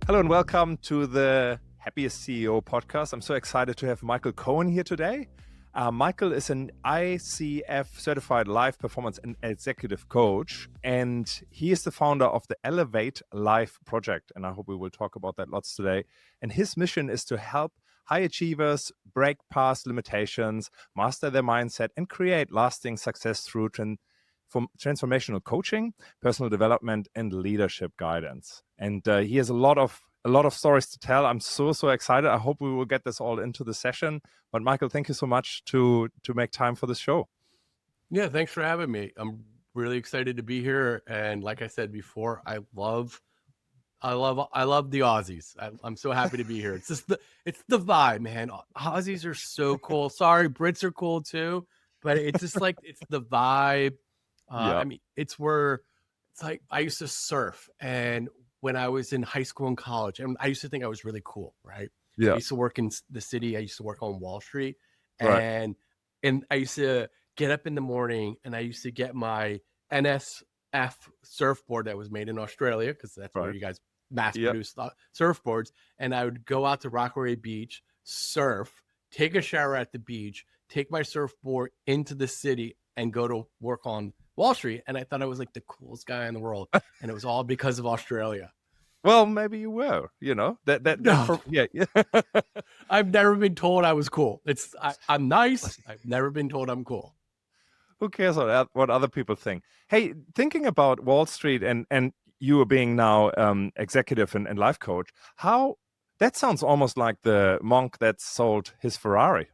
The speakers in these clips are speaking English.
Hello and welcome to the Happiest CEO Podcast. I'm so excited to have Michael Kohan here today. Michael is an ICF-certified Life Performance and Executive Coach, and he is the founder of the Elevate Life project. And I hope we will talk about that lots today. And his mission is to help high achievers break past limitations, master their mindset, and create lasting success through transformational coaching, personal development, and leadership guidance. And he has a lot of stories to tell. I'm so excited. I hope we will get this all into the session. But Michael, thank you so much to make time for this show. Yeah, thanks for having me. I'm really excited to be here. And like I said before, I love the Aussies. I'm so happy to be here. It's just it's the vibe, man. Aussies are so cool. Sorry, Brits are cool too, but it's just like it's the vibe. I mean, it's like I used to surf, and when I was in high school and college, and I used to think I was really cool, right? Yeah. I used to work in the city. I used to work on Wall Street, Right. and I used to get up in the morning, and I used to get my NSF surfboard that was made in Australia, because that's where you guys mass produce surfboards. And I would go out to Rockaway Beach, surf, take a shower at the beach, take my surfboard into the city, and go to work on Wall Street. And I thought I was like the coolest guy in the world. And it was all because of Australia. Well, maybe you were, no. I've never been told I was cool. I'm nice. I've never been told I'm cool. Who cares what other people think? Hey, thinking about Wall Street and you being now executive and life coach, that sounds almost like the monk that sold his Ferrari.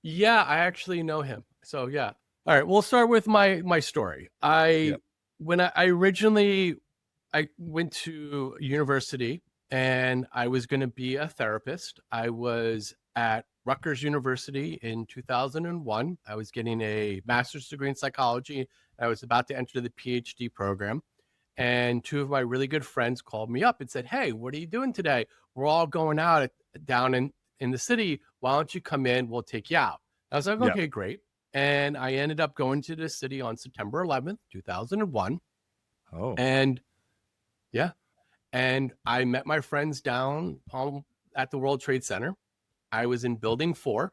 Yeah, I actually know him. So yeah. All right, we'll start with my story. When I originally went to university and I was going to be a therapist. I was at Rutgers University in 2001. I was getting a master's degree in psychology. I was about to enter the PhD program. And two of my really good friends called me up and said, "Hey, what are you doing today? We're all going out down in the city. Why don't you come in? We'll take you out." I was like, okay, great. And I ended up going to the city on September 11th, 2001. Oh. And I met my friends down at the World Trade Center. I was in building 4,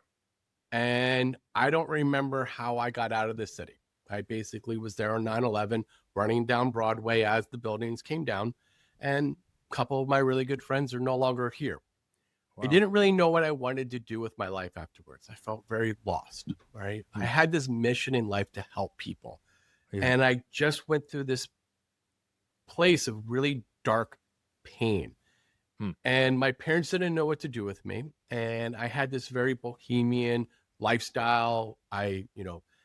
and I don't remember how I got out of the city. I basically was there on 9/11, running down Broadway as the buildings came down, and a couple of my really good friends are no longer here. Wow. I didn't really know what I wanted to do with my life afterwards. I felt very lost, right? I had this mission in life to help people. And I just went through this place of really dark pain. And my parents didn't know what to do with me. And I had this very bohemian lifestyle. I,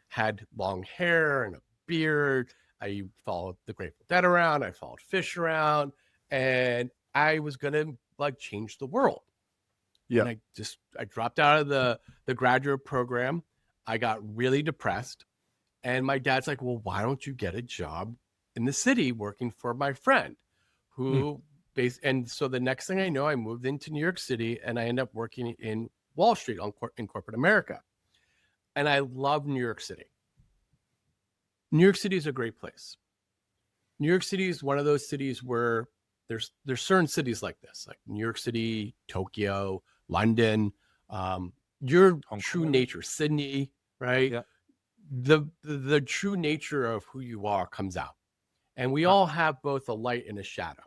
had long hair and a beard. I followed the Grateful Dead around. I followed Fish around. And I was going to change the world. Yeah. And I dropped out of the graduate program. I got really depressed. And my dad's like, "Well, why don't you get a job in the city working for my friend who and so the next thing I know, I moved into New York City and I ended up working in Wall Street in corporate America. And I love New York City. New York City is a great place. New York City is one of those cities where there's certain cities like this, like New York City, Tokyo, London, your true nature, Sydney, right? Yeah. The true nature of who you are comes out. And we all have both a light and a shadow.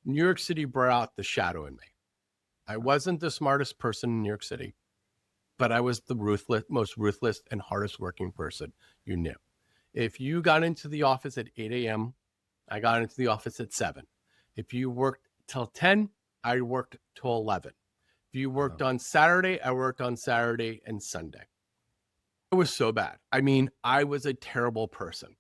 New York City brought out the shadow in me. I wasn't the smartest person in New York City, but I was the most ruthless and hardest working person you knew. If you got into the office at 8 a.m., I got into the office at 7. If you worked till 10, I worked till 11. If you worked on Saturday, I worked on Saturday and Sunday. It was so bad. I mean, I was a terrible person.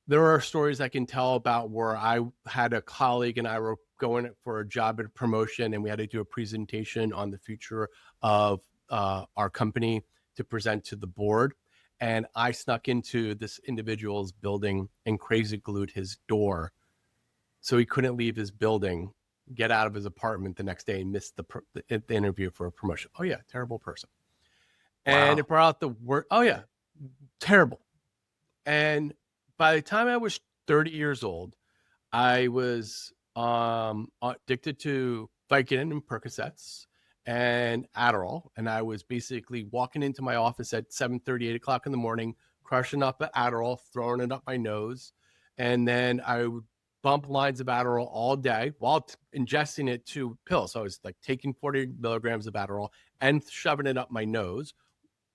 There are stories I can tell about where I had a colleague and I were going for a job at a promotion, and we had to do a presentation on the future of our company to present to the board. And I snuck into this individual's building and crazy glued his door so he couldn't leave his building, get out of his apartment the next day, and miss the interview for a promotion. Oh yeah, terrible person. Wow. And it brought out the word. Oh yeah, terrible. And by the time I was 30 years old, I was addicted to Vicodin and Percocets and Adderall. And I was basically walking into my office at 7:30, 8 o'clock in the morning, crushing up the Adderall, throwing it up my nose. And then I would bump lines of Adderall all day while ingesting it to pills. So I was like taking 40 milligrams of Adderall and shoving it up my nose.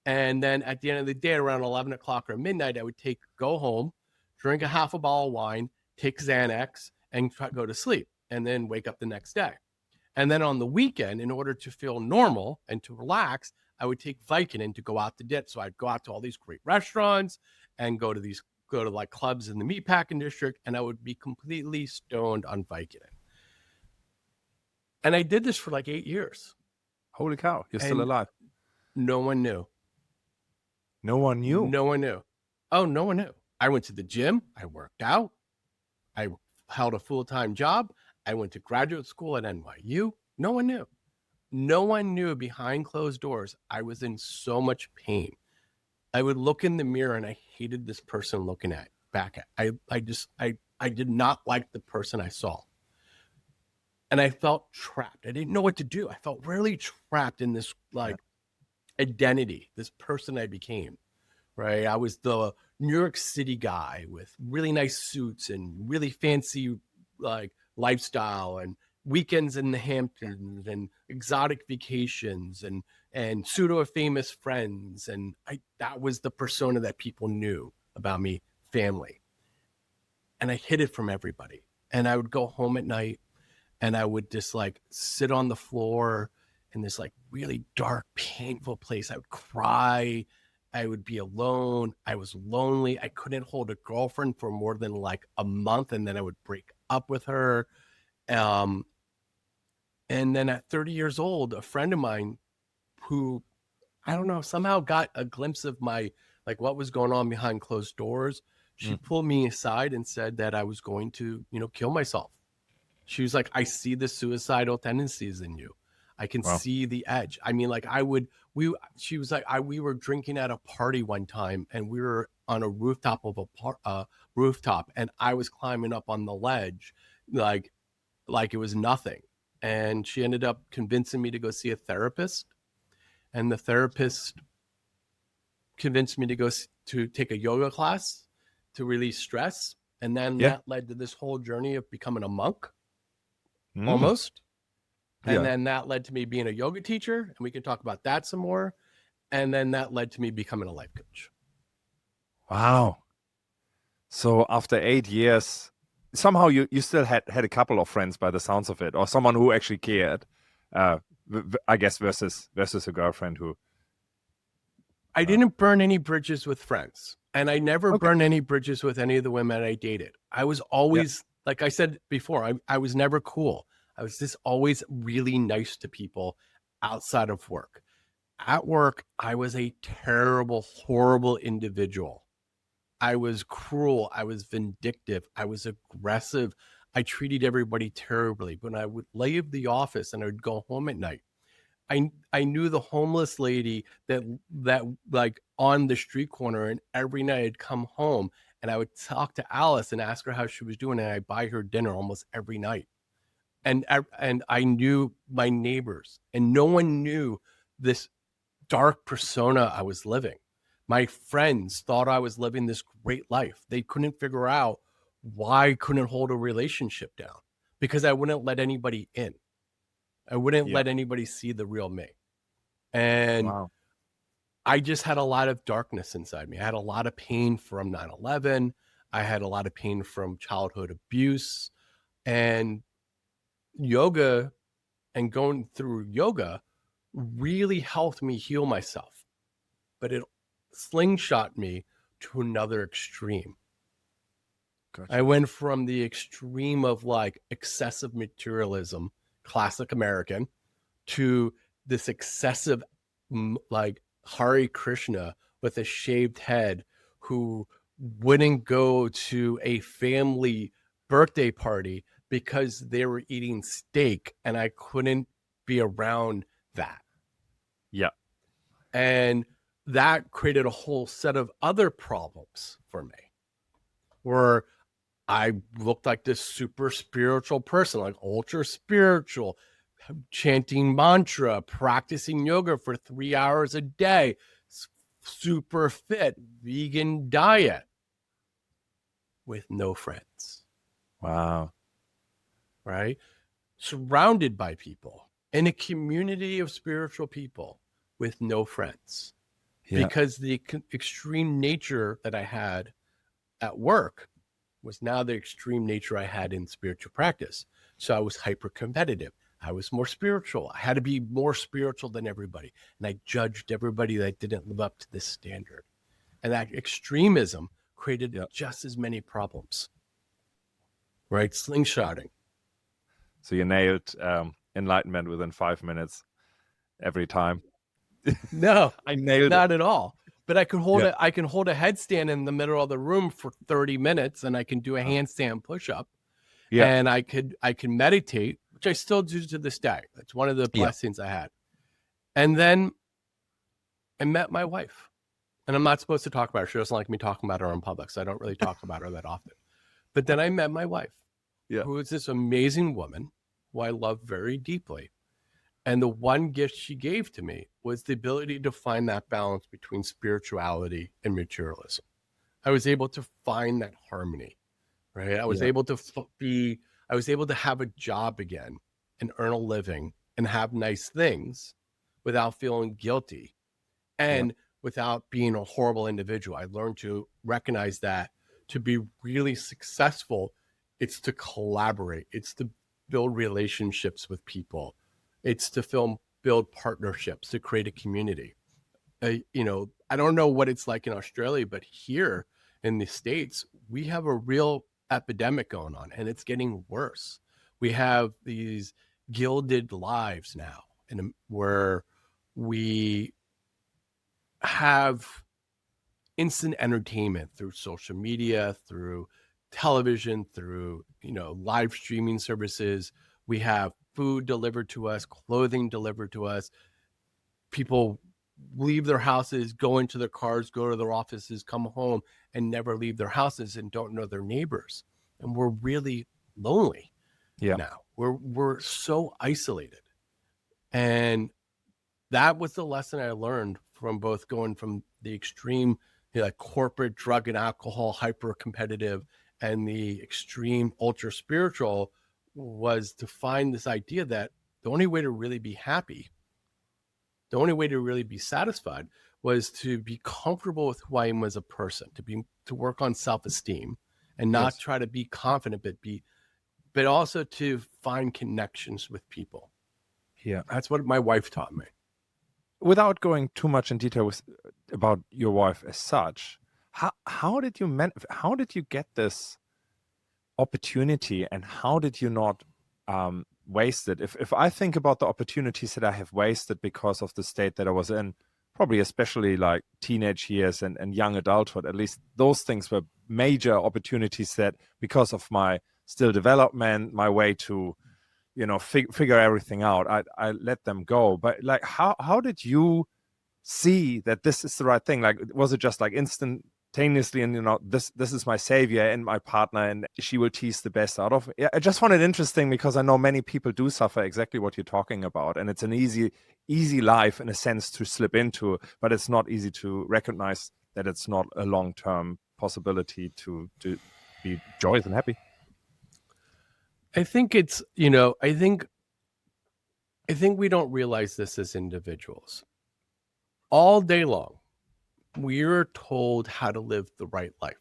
And then at the end of the day, around 11 o'clock or midnight, I would go home, drink a half a bottle of wine, take Xanax, and go to sleep, and then wake up the next day. And then on the weekend, in order to feel normal and to relax, I would take Vicodin to go out to dinner. So I'd go out to all these great restaurants and go to like clubs in the meatpacking district, and I would be completely stoned on Vicodin. And I did this for like 8 years. Holy cow, you're still alive. No one knew. No one knew? No one knew. Oh, no one knew. I went to the gym. I worked out. I held a full-time job. I went to graduate school at NYU. No one knew. No one knew behind closed doors. I was in so much pain. I would look in the mirror and I hated this person looking back at. I did not like the person I saw. And I felt trapped. I didn't know what to do. I felt really trapped in this identity, this person I became, right? I was the New York City guy with really nice suits and really fancy like lifestyle and weekends in the Hamptons and exotic vacations and pseudo famous friends. And that was the persona that people knew about me, family. And I hid it from everybody. And I would go home at night and I would just like sit on the floor in this like really dark, painful place. I would cry. I would be alone. I was lonely. I couldn't hold a girlfriend for more than like a month. And then I would break up with her. And then at 30 years old, a friend of mine who, I don't know, somehow got a glimpse of my, like what was going on behind closed doors. She pulled me aside and said that I was going to, kill myself. She was like, I see the suicidal tendencies in you. I can see the edge. I mean, like she was like, we were drinking at a party one time and we were on a rooftop of a rooftop and I was climbing up on the ledge like it was nothing. And she ended up convincing me to go see a therapist. And the therapist convinced me to go to take a yoga class to release stress. And then that led to this whole journey of becoming a monk almost. And then that led to me being a yoga teacher, and we can talk about that some more. And then that led to me becoming a life coach. Wow. So after 8 years, somehow you still had a couple of friends by the sounds of it, or someone who actually cared, I guess, versus a girlfriend who... I didn't burn any bridges with friends, and I never burned any bridges with any of the women I dated. I was always, like I said before, I was never cool. I was just always really nice to people outside of work. At work, I was a terrible, horrible individual. I was cruel. I was vindictive. I was aggressive. I treated everybody terribly. When I would leave the office and I would go home at night, I knew the homeless lady that like on the street corner, and every night I'd come home and I would talk to Alice and ask her how she was doing, and I'd buy her dinner almost every night. And I knew my neighbors, and no one knew this dark persona I was living. My friends thought I was living this great life. They couldn't figure out why I couldn't hold a relationship down, because I wouldn't let anybody in. I wouldn't let anybody see the real me. And I just had a lot of darkness inside me. I had a lot of pain from 9/11. I had a lot of pain from childhood abuse, and yoga and going through yoga really helped me heal myself, but it slingshot me to another extreme. Gotcha. I went from the extreme of like excessive materialism, classic American, to this excessive like Hare Krishna with a shaved head who wouldn't go to a family birthday party because they were eating steak and I couldn't be around that. Yeah. And that created a whole set of other problems for me, where I looked like this super spiritual person, like ultra spiritual, chanting mantra, practicing yoga for 3 hours a day, super fit, vegan diet with no friends. Wow. Right? Surrounded by people in a community of spiritual people with no friends. Yeah. Because the extreme nature that I had at work was now the extreme nature I had in spiritual practice. So I was hyper competitive. I was more spiritual. I had to be more spiritual than everybody. And I judged everybody that didn't live up to this standard. And that extremism created just as many problems, right? Slingshotting. So you nailed enlightenment within 5 minutes every time. No, I nailed not it. at all. But I can hold it. I can hold a headstand in the middle of the room for 30 minutes, and I can do a handstand push-up. Yeah. And I can meditate, which I still do to this day. That's one of the blessings I had. And then I met my wife, and I'm not supposed to talk about her. She doesn't like me talking about her in public, so I don't really talk about her that often. But then I met my wife, who is this amazing woman who I love very deeply. And the one gift she gave to me was the ability to find that balance between spirituality and materialism. I was able to find that harmony, right? I was able to I was able to have a job again and earn a living and have nice things without feeling guilty and without being a horrible individual. I learned to recognize that to be really successful, it's to collaborate. It's to build relationships with people. It's to build partnerships, to create a community. I don't know what it's like in Australia, but here in the States, we have a real epidemic going on, and it's getting worse. We have these gilded lives now, and where we have instant entertainment through social media, through television, through live streaming services. We have food delivered to us, clothing delivered to us. People leave their houses, go into their cars, go to their offices, come home, and never leave their houses and don't know their neighbors. And we're really lonely now. We're so isolated. And that was the lesson I learned from both going from the extreme like corporate drug and alcohol, hyper competitive, and the extreme ultra spiritual, was to find this idea that the only way to really be happy, the only way to really be satisfied, was to be comfortable with who I am as a person, to work on self-esteem and not try to be confident, but also to find connections with people. Yeah. That's what my wife taught me. Without going too much in detail about your wife as such, how did you get this opportunity, and how did you not waste it? If I think about the opportunities that I have wasted because of the state that I was in, probably especially like teenage years and young adulthood, at least those things were major opportunities that, because of my still development, my way to figure everything out, I let them go. But like, how did you see that this is the right thing? Like, was it just like instantaneously, and this is my savior and my partner, and she will tease the best out of me? I just found it interesting because I know many people do suffer exactly what you're talking about, and it's an easy life in a sense to slip into, but it's not easy to recognize that it's not a long-term possibility to be joyous and happy. I think it's, I think we don't realize this as individuals. All day long, we're told how to live the right life.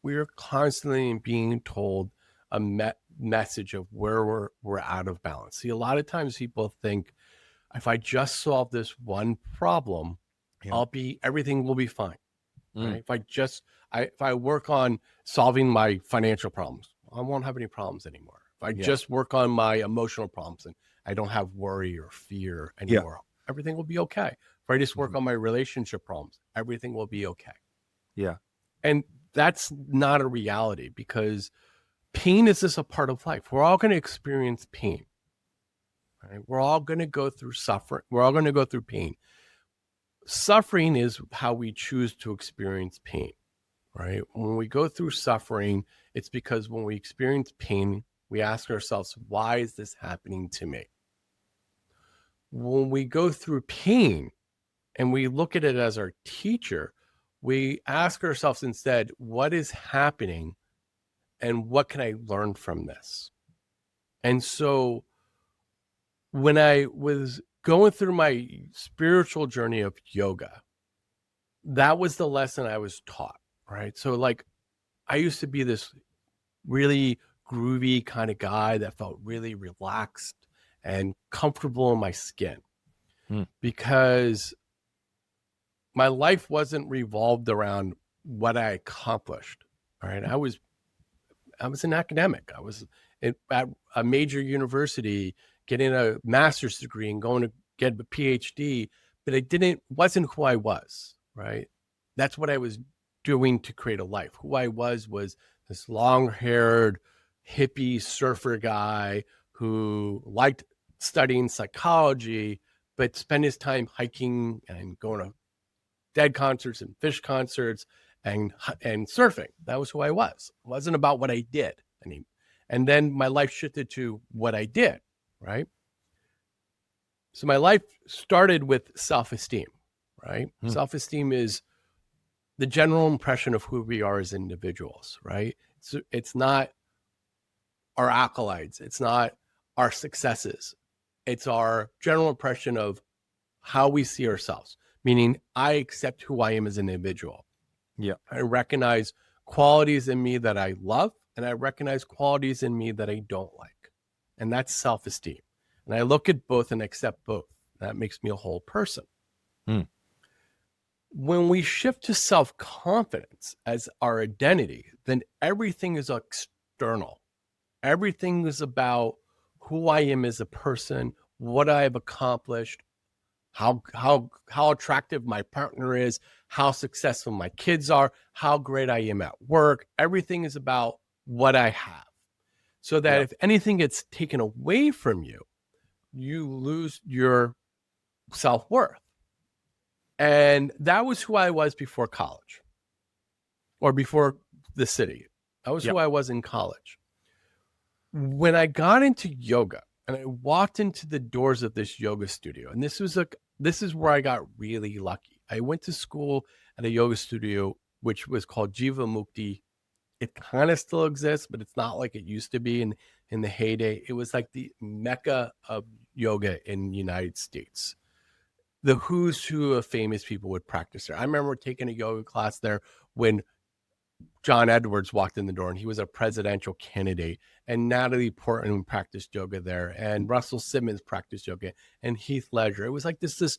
We're constantly being told a message of where we're out of balance. See, a lot of times people think, if I just solve this one problem, everything will be fine. Right? If I work on solving my financial problems, I won't have any problems anymore. If I just work on my emotional problems and I don't have worry or fear anymore, everything will be okay. If I just work on my relationship problems, everything will be okay. Yeah. And that's not a reality, because pain is just a part of life. We're all going to experience pain. Right? We're all going to go through suffering. We're all going to go through pain. Suffering is how we choose to experience pain. right? When we go through suffering, it's because when we experience pain, we ask ourselves, why is this happening to me? When we go through pain and we look at it as our teacher, we ask ourselves instead, what is happening and what can I learn from this? And so when I was going through my spiritual journey of yoga, that was the lesson I was taught, right? So like I used to be this really groovy kind of guy that felt really relaxed and comfortable in my skin because my life wasn't revolved around what I accomplished. All right. I was an academic. I was at a major university getting a master's degree and going to get a PhD, but wasn't who I was, right? That's what I was doing to create a life. Who I was this long-haired hippie surfer guy who liked studying psychology, but spent his time hiking and going to dead concerts and fish concerts and surfing. That was who I was. It wasn't about what I did. And then my life shifted to what I did, right? So my life started with self-esteem, right? Self-esteem is the general impression of who we are as individuals, right? It's not our accolades. It's not our successes. It's our general impression of how we see ourselves, meaning I accept who I am as an individual. Yeah. I recognize qualities in me that I love, and I recognize qualities in me that I don't like. And that's self-esteem. And I look at both and accept both. That makes me a whole person. When we shift to self-confidence as our identity, then everything is external. Everything is about who I am as a person, what I have accomplished, how attractive my partner is, how successful my kids are, how great I am at work. Everything is about what I have. So that if anything gets taken away from you, you lose your self-worth. And that was who I was before college or before the city. That was who I was in college. When I got into yoga and I walked into the doors of this yoga studio, and this is where I got really lucky. I went to school at a yoga studio, which was called Jiva Mukti. It kind of still exists, but it's not like it used to be in the heyday. It was like the mecca of yoga in the United States. The who's who of famous people would practice there. I remember taking a yoga class there when John Edwards walked in the door, and he was a presidential candidate, and Natalie Portman practiced yoga there, and Russell Simmons practiced yoga, and Heath Ledger. It was like this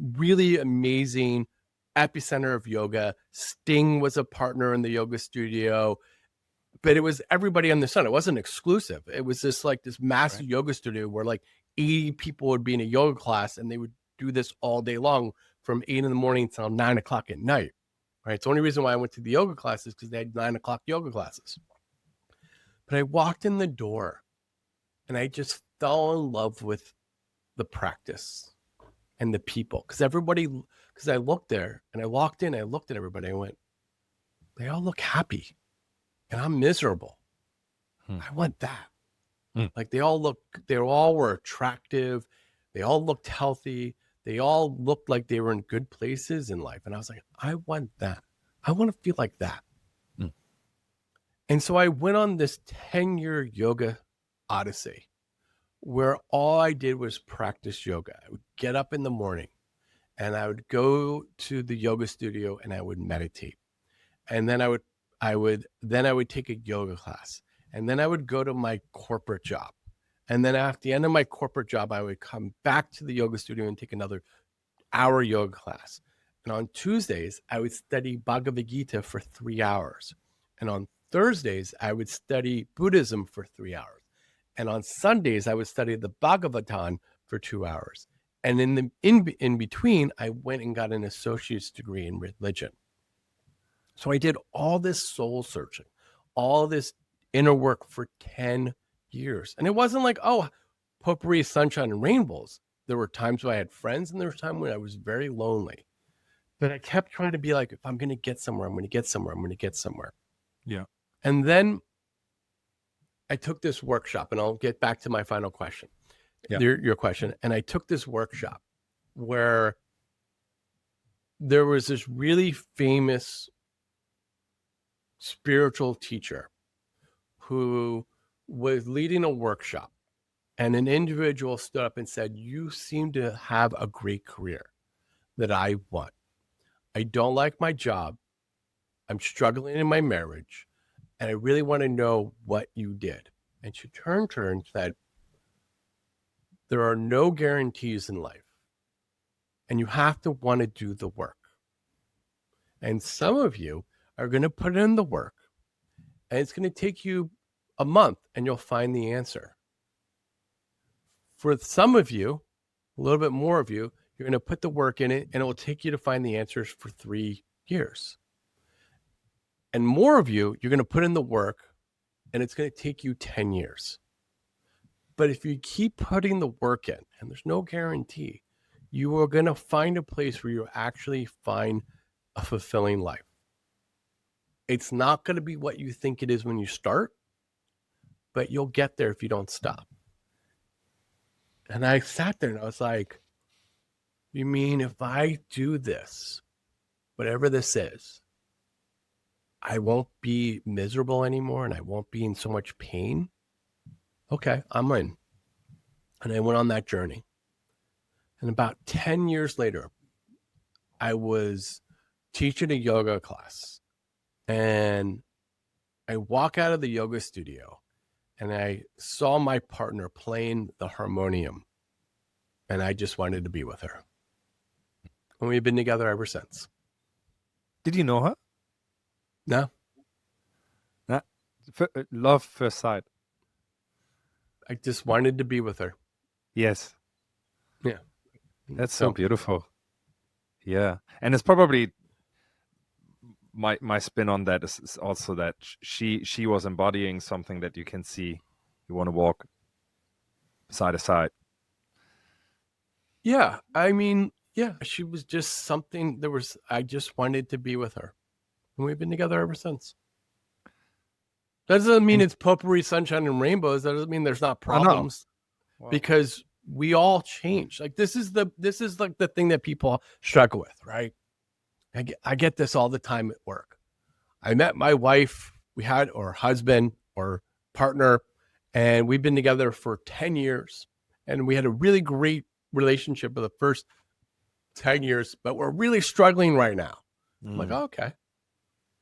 really amazing epicenter of yoga. Sting was a partner in the yoga studio, but it was everybody on the sun. It wasn't exclusive. It was this massive yoga studio where like 80 people would be in a yoga class, and they would do this all day long from 8 a.m. till 9 o'clock at night. Right. It's the only reason why I went to the yoga classes because they had 9 o'clock yoga classes. But I walked in the door and I just fell in love with the practice and the people. Because I looked there and I walked in, I looked at everybody, I went, they all look happy and I'm miserable. I want that. Like they all were attractive. They all looked healthy. They all looked like they were in good places in life. And I was like, I want that. I want to feel like that. And so I went on this 10-year yoga odyssey where all I did was practice yoga. I would get up in the morning and I would go to the yoga studio and I would meditate. And then I would take a yoga class. And then I would go to my corporate job. And then at the end of my corporate job, I would come back to the yoga studio and take another hour yoga class. And on Tuesdays, I would study Bhagavad Gita for 3 hours. And on Thursdays, I would study Buddhism for 3 hours. And on Sundays, I would study the Bhagavatam for 2 hours. And in between, I went and got an associate's degree in religion. So I did all this soul searching, all this inner work for 10 years. And it wasn't like, oh, potpourri, sunshine, and rainbows. There were times when I had friends and there was times when I was very lonely. But I kept trying to be like, if I'm going to get somewhere, I'm going to get somewhere. I'm going to get somewhere. Yeah. And then I took this workshop, and I'll get back to my final question, your question. And I took this workshop where there was this really famous spiritual teacher who was leading a workshop, and an individual stood up and said, "You seem to have a great career that I want. I don't like my job. I'm struggling in my marriage, and I really want to know what you did." And she turned to her and said, "There are no guarantees in life, and you have to want to do the work. And some of you are going to put in the work, and it's going to take you a month, and you'll find the answer. For some of you, a little bit more of you, you're going to put the work in it, and it will take you to find the answers for 3 years. And more of you, you're going to put in the work, and it's going to take you 10 years. But if you keep putting the work in, and there's no guarantee, you are going to find a place where you actually find a fulfilling life. It's not going to be what you think it is when you start, but you'll get there if you don't stop." And I sat there and I was like, you mean if I do this, whatever this is, I won't be miserable anymore and I won't be in so much pain? Okay, I'm in. And I went on that journey. And about 10 years later, I was teaching a yoga class. And I walk out of the yoga studio and I saw my partner playing the harmonium. And I just wanted to be with her. And we've been together ever since. Did you know her? No. Love first sight. I just wanted to be with her. Yes. Yeah. That's so beautiful. Yeah. And it's probably my spin on that is also that she was embodying something that you can see. You want to walk side to side. Yeah. I mean, yeah, she was just something I just wanted to be with her. And we've been together ever since. That doesn't mean it's potpourri, sunshine, and rainbows. That doesn't mean there's not problems. Wow. Because we all change. Like this is like the thing that people struggle with, right? I get this all the time at work. I met my wife, or husband or partner, and we've been together for 10 years. And we had a really great relationship for the first 10 years, but we're really struggling right now. I'm like, oh, okay.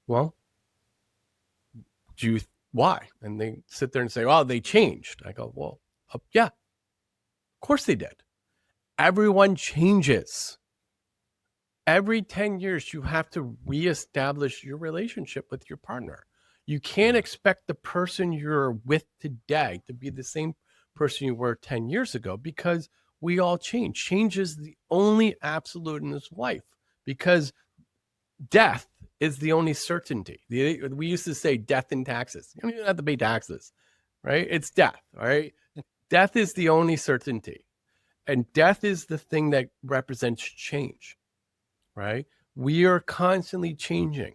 Well, why? And they sit there and say, oh, they changed. I go, well, yeah, of course they did. Everyone changes. Every 10 years, you have to reestablish your relationship with your partner. You can't expect the person you're with today to be the same person you were 10 years ago because we all change. Change is the only absolute in this life because death is the only certainty. We used to say death and taxes. You don't even have to pay taxes, right? It's death, all right? Death is the only certainty. And death is the thing that represents change, right? We are constantly changing.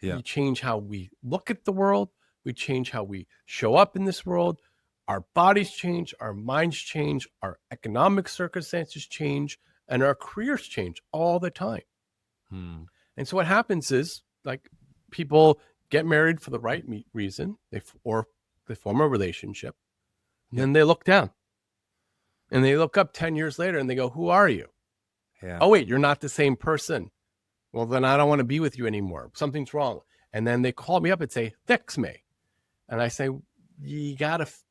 Yeah. We change how we look at the world. We change how we show up in this world. Our bodies change. Our minds change. Our economic circumstances change. And our careers change all the time. And so what happens is, like, people get married for the right reason, they form a relationship, and then they look down, and they look up 10 years later, and they go, "Who are you?" Yeah. "Oh wait, you're not the same person." "Well, then I don't want to be with you anymore. Something's wrong." And then they call me up and say, "Fix me," and I say, you have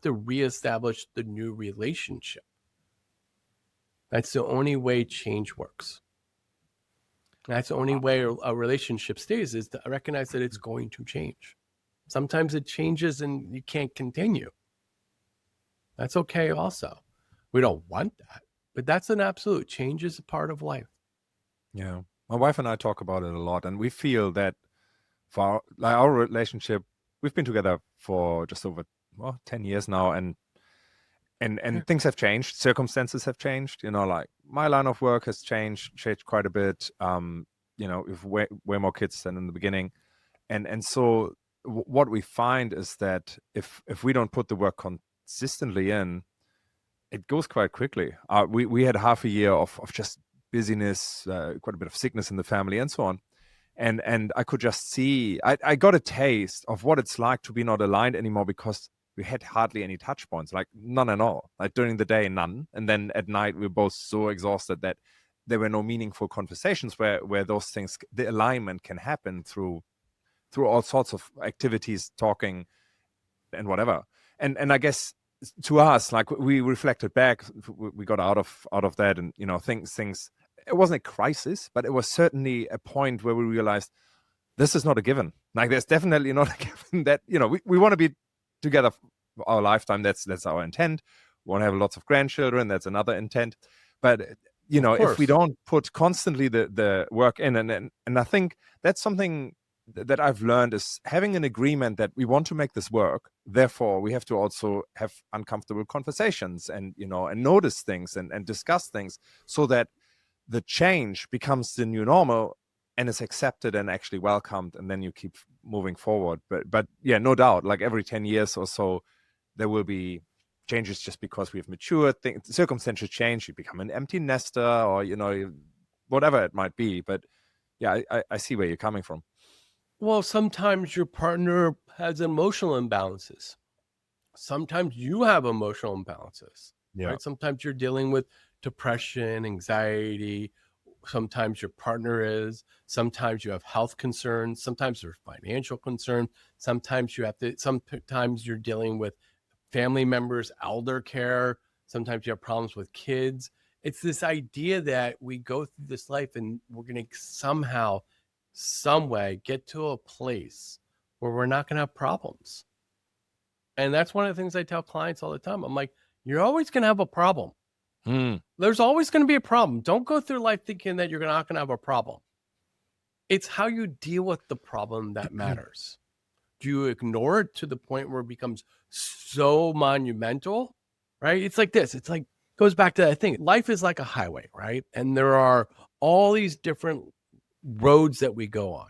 to reestablish the new relationship. That's the only way change works. That's the only way a relationship stays, is to recognize that it's going to change. Sometimes it changes and you can't continue. That's okay also. We don't want that, but that's an absolute. Change is a part of life. Yeah. My wife and I talk about it a lot, and we feel that for our relationship, we've been together for just over 10 years now, and And things have changed, circumstances have changed, like my line of work has changed quite a bit. With way more kids than in the beginning. And so what we find is that if we don't put the work consistently in, it goes quite quickly. We had half a year of just busyness, quite a bit of sickness in the family and so on. And I could just see, I got a taste of what it's like to be not aligned anymore, because we had hardly any touch points, like none at all. Like during the day, none. And then at night, we were both so exhausted that there were no meaningful conversations where those things, the alignment can happen through all sorts of activities, talking and whatever. And I guess to us, like we reflected back, we got out of that, and things. It wasn't a crisis, but it was certainly a point where we realized this is not a given. Like there's definitely not a given that we want to be together for our lifetime. That's our intent. We want to have lots of grandchildren. That's another intent. But if we don't put constantly the work in, and I think that's something that I've learned, is having an agreement that we want to make this work. Therefore, we have to also have uncomfortable conversations and notice things and discuss things, so that the change becomes the new normal and is accepted and actually welcomed, and then you keep moving forward. But yeah, no doubt, like every 10 years or so, there will be changes just because we've matured. Circumstances change, you become an empty nester, or whatever it might be. But yeah, I see where you're coming from. Well, sometimes your partner has emotional imbalances. Sometimes you have emotional imbalances. Yeah. Right? Sometimes you're dealing with depression, anxiety. Sometimes your partner is. Sometimes you have health concerns. Sometimes there's financial concerns. Sometimes sometimes you're dealing with family members, elder care. Sometimes you have problems with kids. It's this idea that we go through this life and we're going to somehow, some way get to a place where we're not going to have problems. And that's one of the things I tell clients all the time. I'm like, you're always going to have a problem. There's always going to be a problem. Don't go through life thinking that you're not going to have a problem. It's how you deal with the problem that matters. Do you ignore it to the point where it becomes so monumental, right? It's like this. It's like, goes back to that thing. Life is like a highway, right? And there are all these different roads that we go on.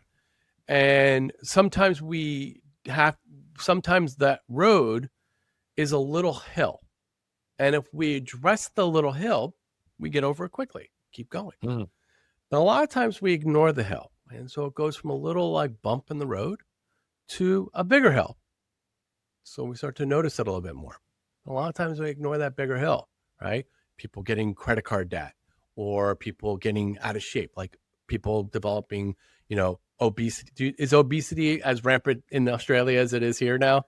And sometimes sometimes that road is a little hill. And if we address the little hill, we get over it quickly, keep going. But a lot of times we ignore the hill. And so it goes from a little like bump in the road to a bigger hill. So we start to notice it a little bit more. A lot of times we ignore that bigger hill, right? People getting credit card debt, or people getting out of shape, like people developing, obesity. Is obesity as rampant in Australia as it is here now?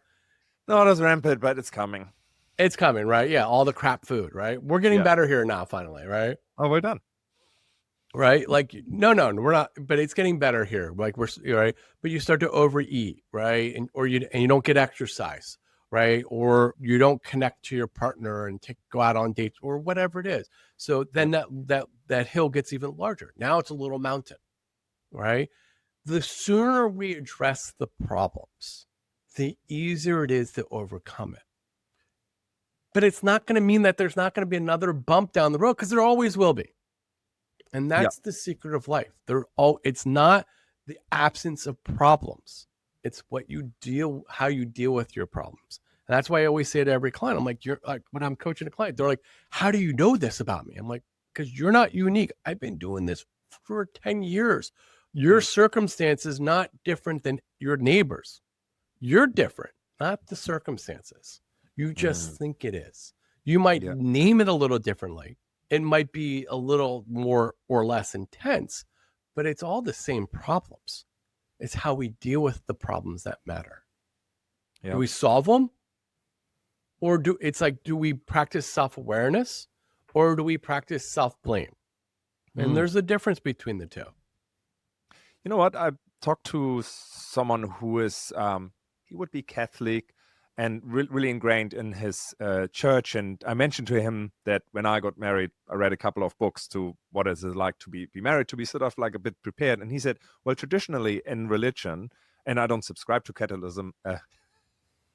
Not as rampant, but it's coming. It's coming, right? Yeah, all the crap food, right? We're getting better here now, finally, right? Oh, we're done. Right? Like, no, we're not, but it's getting better here. Like we're right, but you start to overeat, right? And you don't get exercise, right? Or you don't connect to your partner and go out on dates or whatever it is. So then that hill gets even larger. Now it's a little mountain, right? The sooner we address the problems, the easier it is to overcome it. But it's not going to mean that there's not going to be another bump down the road, because there always will be. And that's the secret of life. It's not the absence of problems. It's how you deal with your problems. And that's why I always say to every client, I'm like, when I'm coaching a client, they're like, how do you know this about me? I'm like, because you're not unique. I've been doing this for 10 years. Your circumstance is not different than your neighbors. You're different, not the circumstances. You just think it is. You might name it a little differently. It might be a little more or less intense, but it's all the same problems. It's how we deal with the problems that matter. Yep. Do we solve them? Or do we practice self-awareness, or do we practice self-blame? And there's a difference between the two. You know what? I talked to someone who is, he would be Catholic, and really ingrained in his church. And I mentioned to him that when I got married, I read a couple of books to what is it like to be married, to be sort of like a bit prepared. And he said, well, traditionally in religion, and I don't subscribe to Catholicism.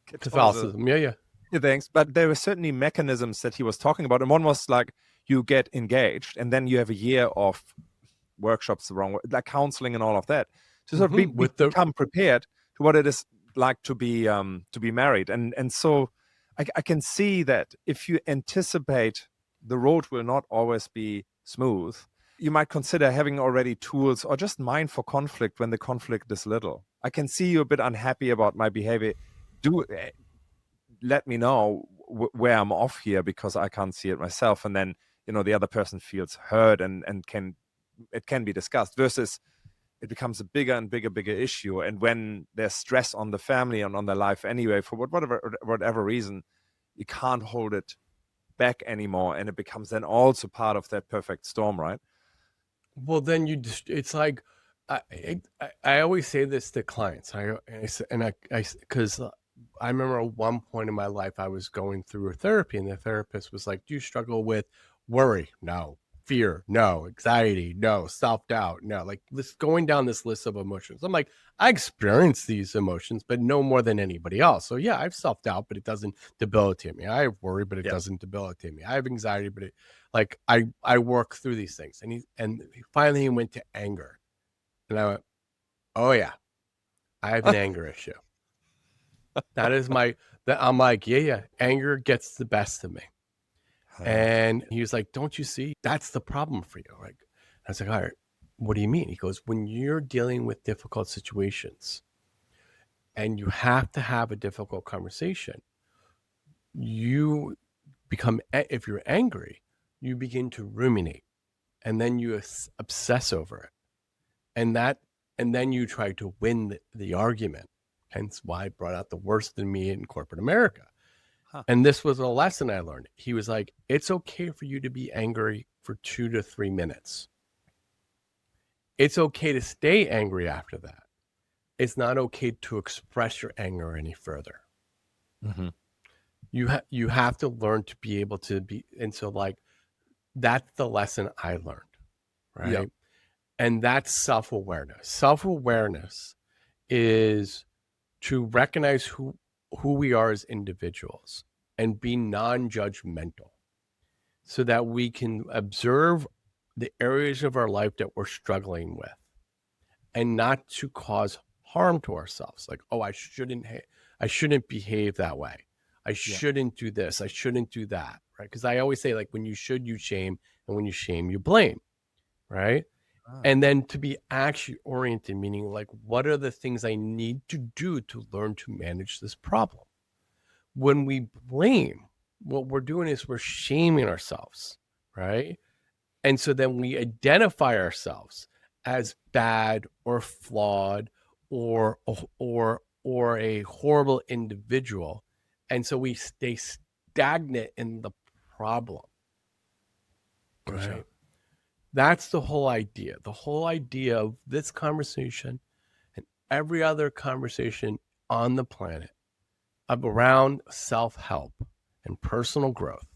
Catholicism, yeah. Yeah, thanks. But there were certainly mechanisms that he was talking about. And one was like you get engaged and then you have a year of workshops, like counseling and all of that, to sort of become prepared to what it is like to be married. And so I can see that if you anticipate the road will not always be smooth, you might consider having already tools or just mind for conflict when the conflict is little. I can see you're a bit unhappy about my behavior. Let me know where I'm off here because I can't see it myself. And then, the other person feels heard and it can be discussed versus it becomes a bigger and bigger issue. And when there's stress on the family and on their life anyway, for whatever reason, you can't hold it back anymore. And it becomes then also part of that perfect storm, right? Well, then it's like, I always say this to clients. Because I remember at one point in my life, I was going through a therapy and the therapist was like, do you struggle with worry? No. Fear? No. Anxiety? No. Self-doubt? No. Like going down this list of emotions. I'm like, I experience these emotions, but no more than anybody else. So yeah, I have self-doubt, but it doesn't debilitate me. I have worry, but it doesn't debilitate me. I have anxiety, but I work through these things. And finally he went to anger. And I went, oh yeah, I have an anger issue. That is I'm like, yeah, anger gets the best of me. And he was like, don't you see? That's the problem for you. Like, I was like, all right, what do you mean? He goes, when you're dealing with difficult situations and you have to have a difficult conversation, you become, if you're angry, you begin to ruminate and then you obsess over it. And then you try to win the argument. Hence why I brought out the worst in me in corporate America. And this was a lesson I learned. He was like, it's okay for you to be angry for 2 to 3 minutes. It's okay to stay angry after that. It's not okay to express your anger any further. Mm-hmm. You have to learn to be able to be. And so like, that's the lesson I learned. Right. Yep. And that's self-awareness. Self-awareness is to recognize who we are as individuals and be non-judgmental so that we can observe the areas of our life that we're struggling with and not to cause harm to ourselves. Like, oh, I shouldn't behave that way. I shouldn't do this. I shouldn't do that. Right. Because I always say, like, when you should, you shame, and when you shame, you blame. Right. And then to be action oriented, meaning like, what are the things I need to do to learn to manage this problem? When we blame, what we're doing is we're shaming ourselves, right? And so then we identify ourselves as bad or flawed or a horrible individual. And so we stay stagnant in the problem, right? That's the whole idea. The whole idea of this conversation and every other conversation on the planet around self-help and personal growth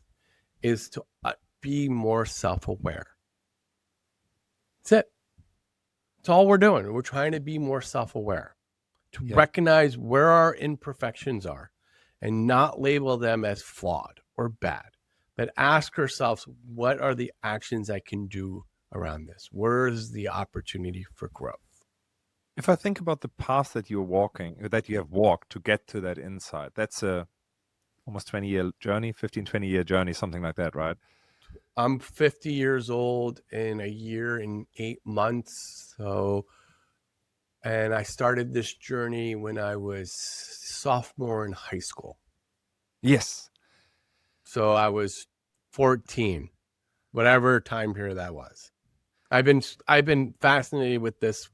is to be more self-aware. That's it. That's all we're doing. We're trying to be more self-aware, to recognize where our imperfections are and not label them as flawed or bad, but ask ourselves, what are the actions I can do around this? Where is the opportunity for growth? If I think about the path that you have walked to get to that insight, that's a almost 20-year journey, 20-year journey, something like that, right? I'm 50 years old in a year and 8 months. And I started this journey when I was sophomore in high school. Yes. So I was 14, whatever time period that was. I've been fascinated with this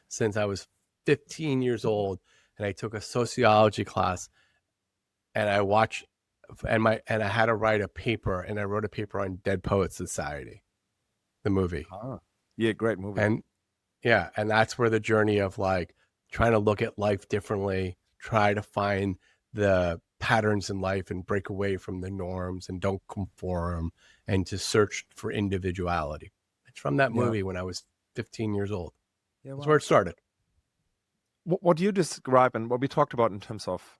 since I was 15 years old, and I took a sociology class, and I watched, and I had to write a paper, and I wrote a paper on Dead Poets Society, the movie. Yeah, great movie. And that's where the journey of like trying to look at life differently, try to find the patterns in life and break away from the norms and don't conform, and to search for individuality. It's from that movie when I was 15 years old. That's where it started. What you describe and what we talked about in terms of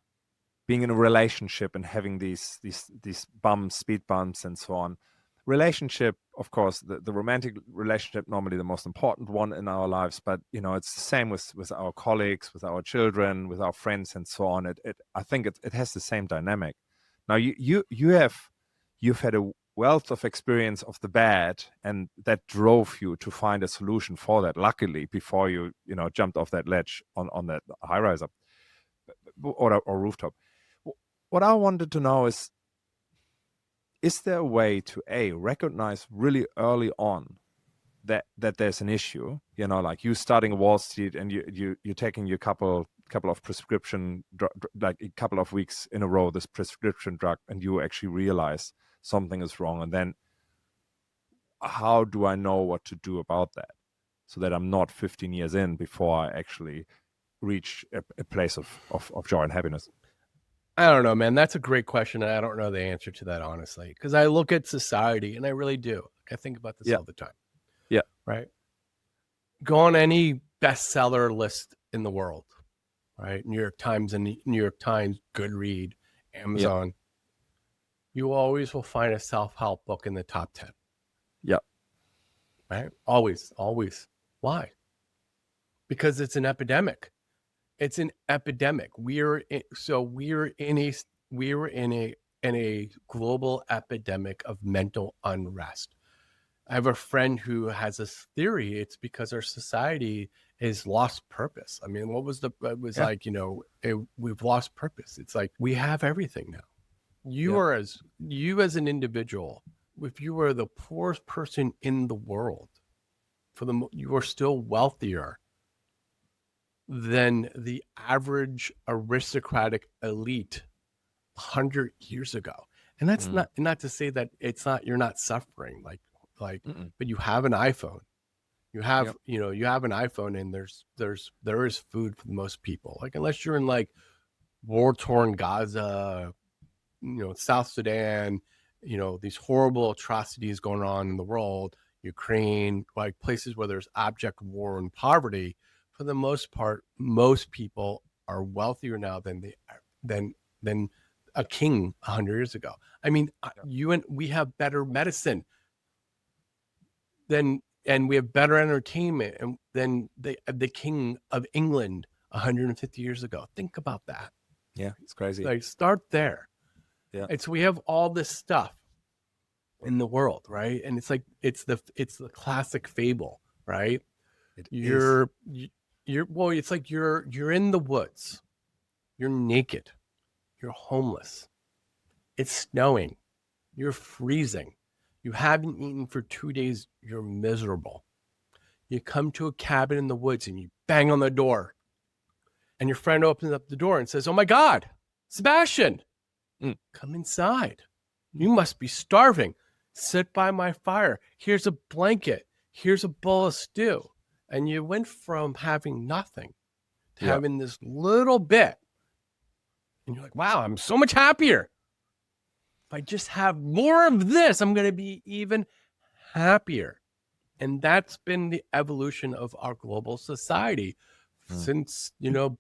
being in a relationship and having these bumps, speed bumps, and so on. Relationship, of course, the romantic relationship, normally the most important one in our lives, but it's the same with our colleagues, with our children, with our friends, and so on. I think it has the same dynamic. Now you've had a wealth of experience of the bad, and that drove you to find a solution for that, luckily, before you jumped off that ledge on that high rise up or rooftop. What I wanted to know is there a way to recognize really early on that there's an issue, like you starting Wall Street and you're taking your couple of prescription like a couple of weeks in a row, this prescription drug, and you actually realize something is wrong, and then how do I know what to do about that so that I'm not 15 years in before I actually reach a place of joy and happiness? I don't know, man. That's a great question. And I don't know the answer to that, honestly, because I look at society and I really do. I think about this all the time. Yeah. Right. Go on any bestseller list in the world, right? New York Times, Goodread, Amazon. Yeah. You always will find a self-help book in the top 10. Yeah. Right. Always. Why? Because it's an epidemic. It's an epidemic. We're in a global epidemic of mental unrest. I have a friend who has this theory. It's because our society has lost purpose. I mean, we've lost purpose. It's like we have everything now. You as an individual, if you were the poorest person in the world, you are still wealthier than the average aristocratic elite 100 years ago. And that's not to say that you're not suffering, but you have an iPhone. You have, you have an iPhone, and there is food for most people. Like, unless you're in like war-torn Gaza, South Sudan, these horrible atrocities going on in the world, Ukraine, like places where there's abject war and poverty. For the most part, most people are wealthier now than a king 100 years ago. I mean, we have better medicine and we have better entertainment than the king of England 150 years ago. Think about that. Yeah, it's crazy. Like, start there. Yeah. And so we have all this stuff in the world, right? And it's like it's the classic fable, right? It's like you're in the woods, you're naked, you're homeless, it's snowing, you're freezing, you haven't eaten for 2 days, you're miserable. You come to a cabin in the woods and you bang on the door, and your friend opens up the door and says, "Oh my God, Sebastian, come inside. You must be starving. Sit by my fire. Here's a blanket. Here's a bowl of stew." And you went from having nothing to having this little bit. And you're like, wow, I'm so much happier. If I just have more of this, I'm going to be even happier. And that's been the evolution of our global society since,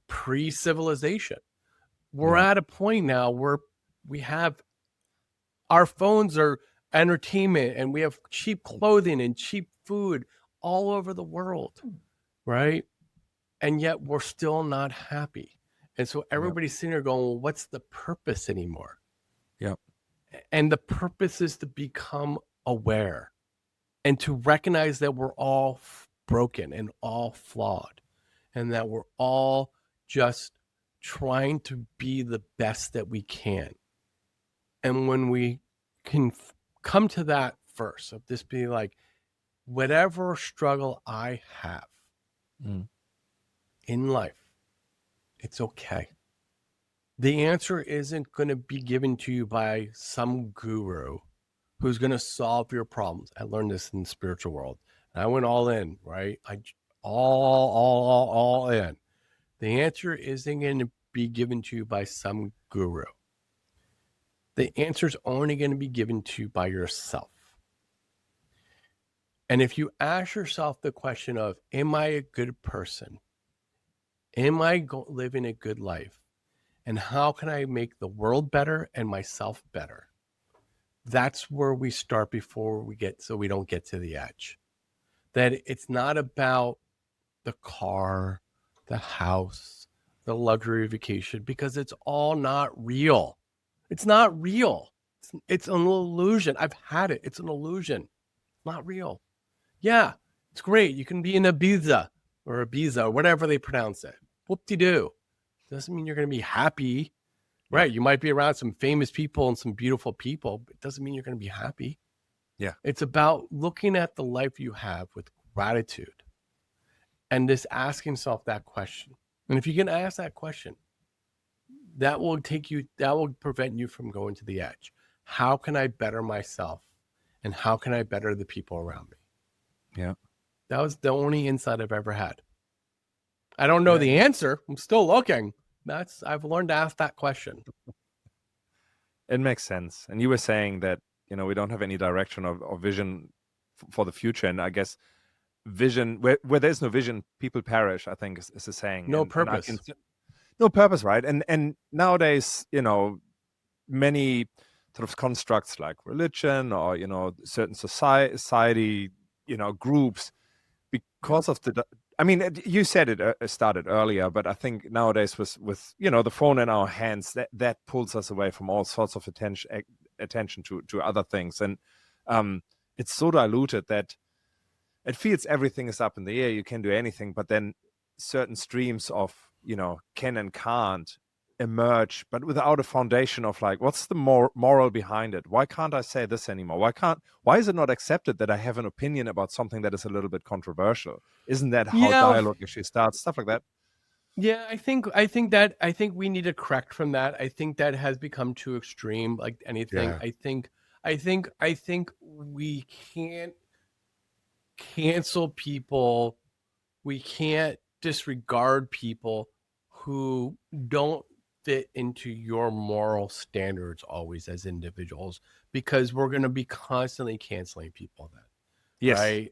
pre-civilization. We're at a point now where we have our phones are entertainment, and we have cheap clothing and cheap food all over the world, right? And yet we're still not happy. And so everybody's sitting there going, well, what's the purpose anymore? Yeah. And the purpose is to become aware and to recognize that we're all broken and all flawed, and that we're all just trying to be the best that we can. And when we can come to that first of this being like, whatever struggle I have in life, it's okay. The answer isn't going to be given to you by some guru who's going to solve your problems. I learned this in the spiritual world. I went all in, right? All in. The answer isn't going to be given to you by some guru. The answer is only going to be given to you by yourself. And if you ask yourself the question of, am I a good person? Am I living a good life? and how can I make the world better and myself better? That's where we start before so we don't get to the edge. That it's not about the car, the house, the luxury vacation, because it's all not real. It's not real. It's an illusion. I've had it. It's an illusion. Not real. Yeah, it's great. You can be in Ibiza or whatever they pronounce it. Whoop-de-doo. Doesn't mean you're going to be happy. Right. You might be around some famous people and some beautiful people, but it doesn't mean you're going to be happy. Yeah. It's about looking at the life you have with gratitude and just asking yourself that question. And if you can ask that question, that will prevent you from going to the edge. How can I better myself? And how can I better the people around me? Yeah. That was the only insight I've ever had. I don't know the answer. I'm still looking. I've learned to ask that question. It makes sense. And you were saying that, we don't have any direction or vision for the future. And I guess vision, where there's no vision, people perish, I think is the saying. No purpose. No purpose, right? And nowadays, many sort of constructs like religion or, certain society, groups, because of you said it started earlier, but I think nowadays with the phone in our hands, that pulls us away from all sorts of attention to other things. And it's so diluted that it feels everything is up in the air. You can do anything, but then certain streams of, can and can't emerge, but without a foundation of like, what's the moral behind it? Why can't I say this anymore? Why is it not accepted that I have an opinion about something that is a little bit controversial? Isn't that how dialogue actually starts? Stuff like that. Yeah, I think we need to correct from that. I think that has become too extreme, like anything. Yeah. I think we can't cancel people. We can't disregard people who don't fit into your moral standards always as individuals, because we're going to be constantly canceling people then. Yes. Right?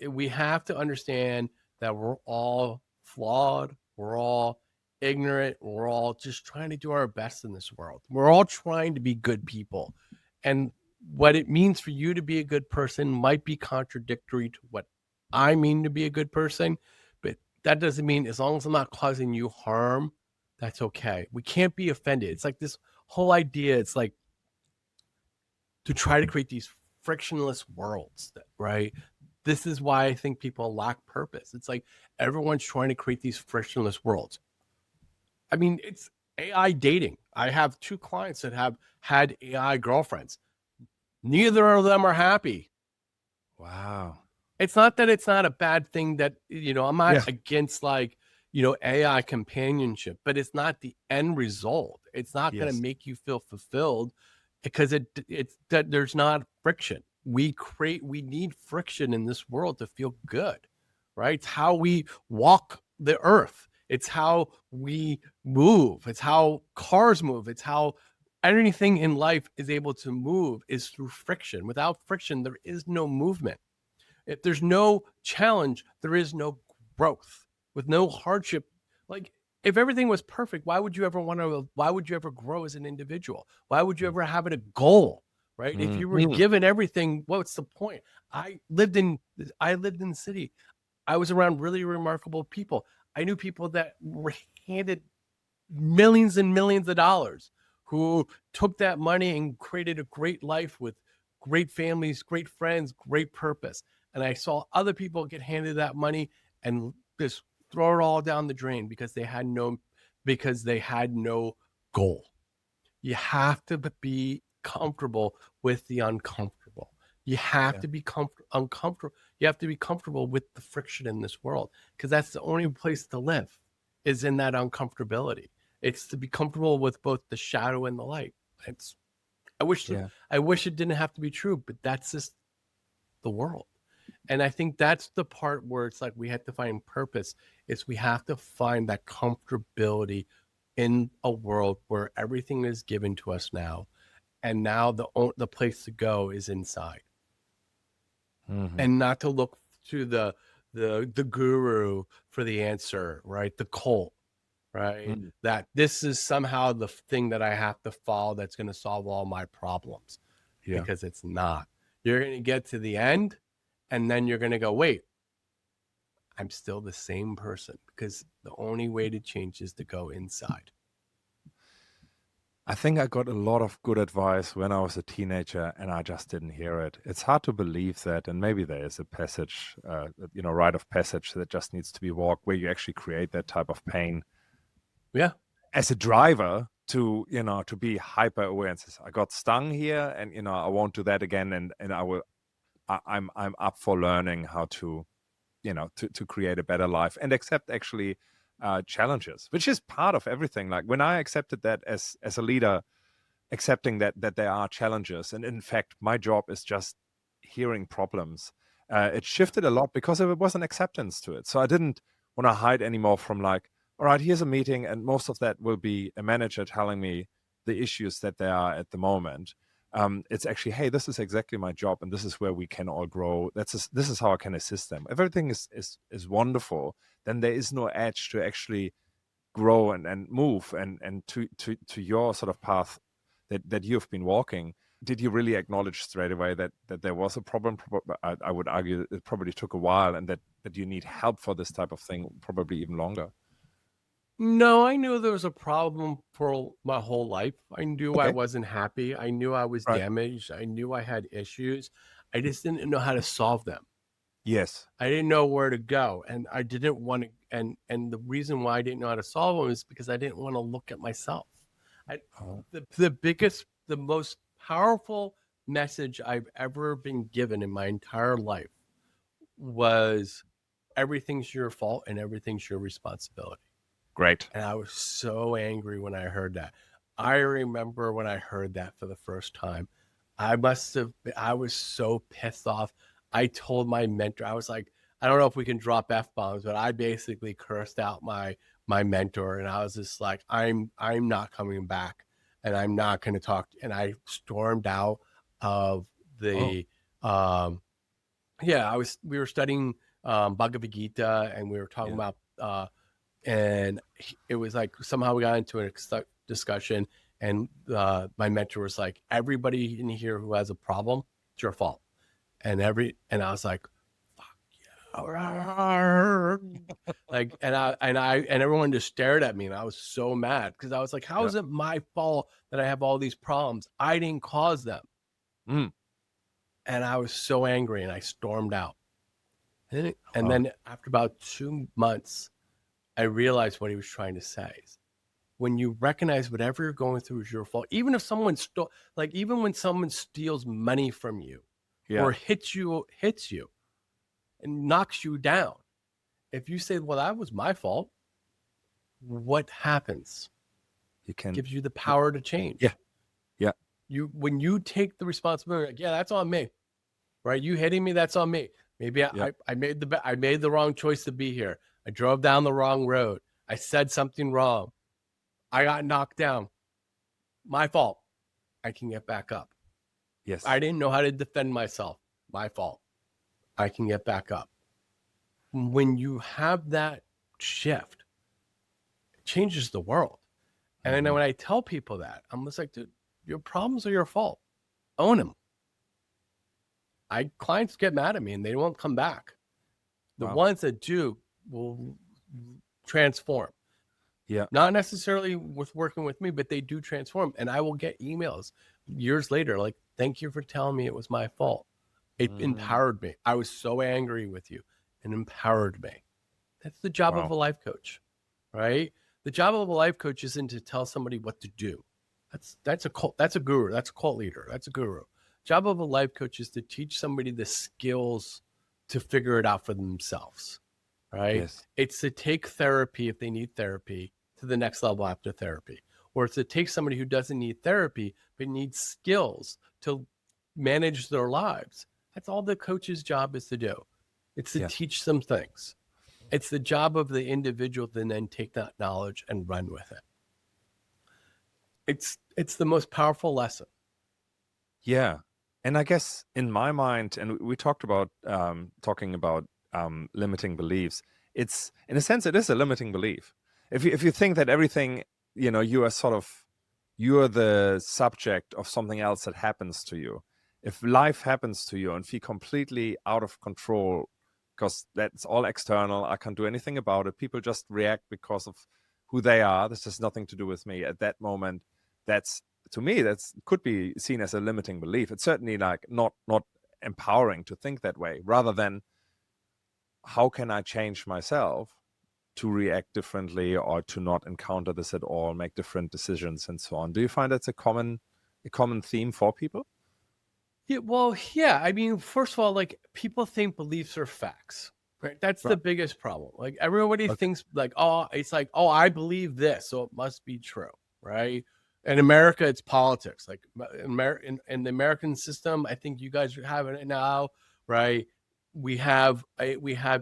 We have to understand that we're all flawed. We're all ignorant. We're all just trying to do our best in this world. We're all trying to be good people. And what it means for you to be a good person might be contradictory to what I mean to be a good person, but that doesn't mean, as long as I'm not causing you harm, that's okay. We can't be offended. It's like this whole idea. It's like to try to create these frictionless worlds, right? This is why I think people lack purpose. It's like everyone's trying to create these frictionless worlds. I mean, it's AI dating. I have 2 clients that have had AI girlfriends. Neither of them are happy. Wow. It's not that it's not a bad thing that, I'm not against AI companionship, but it's not the end result. It's not going to make you feel fulfilled, because it's that there's not friction. We need friction in this world to feel good, right? It's how we walk the earth. It's how we move. It's how cars move. It's how anything in life is able to move, is through friction. Without friction, there is no movement. If there's no challenge, there is no growth. With no hardship, like if everything was perfect, why would you ever grow as an individual? Why would you ever have a goal, right? Mm-hmm. If you were given everything, what's the point? I lived in the city. I was around really remarkable people. I knew people that were handed millions and millions of dollars, who took that money and created a great life with great families, great friends, great purpose. And I saw other people get handed that money and just throw it all down the drain because they had no goal. You have to be comfortable with the uncomfortable. You have to be uncomfortable. You have to be comfortable with the friction in this world, because that's the only place to live, is in that uncomfortability. It's to be comfortable with both the shadow and the light. I wish it didn't have to be true, but that's just the world. And I think that's the part where it's like we have to find purpose. Is we have to find that comfortability in a world where everything is given to us now, and now the place to go is inside, and not to look to the guru for the answer, right? The cult. right? Mm. That this is somehow the thing that I have to follow that's going to solve all my problems, Yeah. because it's not. You're going to get to the end, and then you're going to go, wait, I'm still the same person, because the only way to change is to go inside. I think I got a lot of good advice when I was a teenager and I just didn't hear it. It's hard to believe that. And maybe there is a passage, rite of passage that just needs to be walked where you actually create that type of pain Yeah. as a driver to, to be hyper aware and says, I got stung here and, I won't do that again. And I'm up for learning how to, to create a better life and accept actually challenges, which is part of everything. Like when I accepted that as a leader, accepting that there are challenges, and in fact my job is just hearing problems, it shifted a lot because there was an acceptance to it. So I didn't want to hide anymore from like, all right, here's a meeting and most of that will be a manager telling me the issues that there are at the moment. It's actually, hey, this is exactly my job and this is where we can all grow. This is how I can assist them. If everything is wonderful, then there is no edge to actually grow and move and to your sort of path that you've been walking. Did you really acknowledge straight away that there was a problem? I would argue it probably took a while, and that you need help for this type of thing probably even longer. No, I knew there was a problem for my whole life. I knew I Okay. wasn't happy. I knew I was Right. damaged. I knew I had issues. I just didn't know how to solve them. Yes. I didn't know where to go, and I didn't want to. And the reason why I didn't know how to solve them is because I didn't want to look at myself. Oh. The biggest, the most powerful message I've ever been given in my entire life was everything's your fault and everything's your responsibility. Great. And I was so angry when I heard that. I remember when I heard that for the first time, I was so pissed off. I told my mentor, I was like, I don't know if we can drop F-bombs, but I basically cursed out my mentor. And I was just like, I'm not coming back, and I'm not going to talk. And I stormed out of the, we were studying Bhagavad Gita, and we were talking about, and it was like somehow we got into a discussion, and my mentor was like, everybody in here who has a problem, it's your fault. And I was like, fuck yeah. Like, and everyone just stared at me, and I was so mad because I was like, how is it my fault that I have all these problems? I didn't cause them. And I was so angry, and I stormed out. And then after about 2 months, I realized what he was trying to say. When you recognize whatever you're going through is your fault, even if someone even when someone steals money from you, or hits you and knocks you down, if you say, well, that was my fault, what happens? You can gives you the power to change. Yeah. When you take the responsibility, like, yeah, that's on me, right? You hitting me, that's on me. Maybe I made the wrong choice to be here. I drove down the wrong road. I said something wrong. I got knocked down. My fault. I can get back up. Yes. I didn't know how to defend myself. My fault. I can get back up. When you have that shift, it changes the world. And then when I tell people that, I'm just like, dude, your problems are your fault. Own them. Clients get mad at me and they won't come back. The ones that do will transform. Yeah. Not necessarily with working with me, but they do transform. And I will get emails years later, like, thank you for telling me it was my fault. It empowered me. I was so angry with you, and empowered me. That's the job of a life coach, right? The job of a life coach isn't to tell somebody what to do. That's a cult. That's a guru. That's a cult leader. That's a guru. Job of a life coach is to teach somebody the skills to figure it out for themselves, right? Yes. It's to take therapy, if they need therapy, to the next level after therapy. Or it's to take somebody who doesn't need therapy but needs skills to manage their lives. That's all the coach's job is to do. It's to teach them things. It's the job of the individual to then take that knowledge and run with it. It's the most powerful lesson. Yeah. And I guess in my mind, and we talked about talking about limiting beliefs, it's in a sense, it is a limiting belief. if you think that everything, you are you're the subject of something else that happens to you. If life happens to you and feel completely out of control, because that's all external, I can't do anything about it. People just react because of who they are. This has nothing to do with me at that moment. To me, that's could be seen as a limiting belief. It's certainly like not empowering to think that way, rather than how can I change myself to react differently or to not encounter this at all, make different decisions and so on. Do you find that's a common theme for people? Yeah, well, yeah. I mean, first of all, like people think beliefs are facts, right? That's the biggest problem. Like everybody thinks like, oh, it's like, oh, I believe this, so it must be true, right? In America, it's politics. Like in the American system, I think you guys have it now, right? We have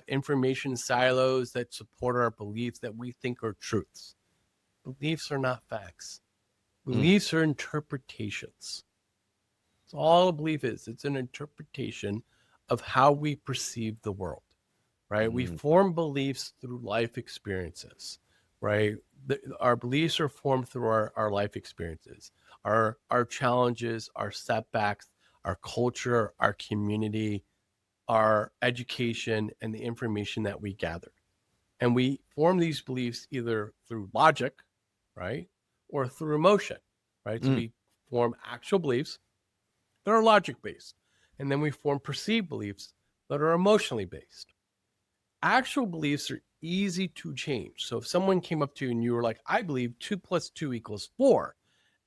information silos that support our beliefs that we think are truths. Beliefs are not facts. Beliefs are interpretations. That's all a belief is. It's an interpretation of how we perceive the world, right? We form beliefs through life experiences, right? Our beliefs are formed through our life experiences, our challenges, our setbacks, our culture, our community, our education, and the information that we gather. And we form these beliefs either through logic, right? Or through emotion, right? So we form actual beliefs that are logic based. And then we form perceived beliefs that are emotionally based. Actual beliefs are easy to change. So if someone came up to you and you were like, I believe 2 + 2 = 4,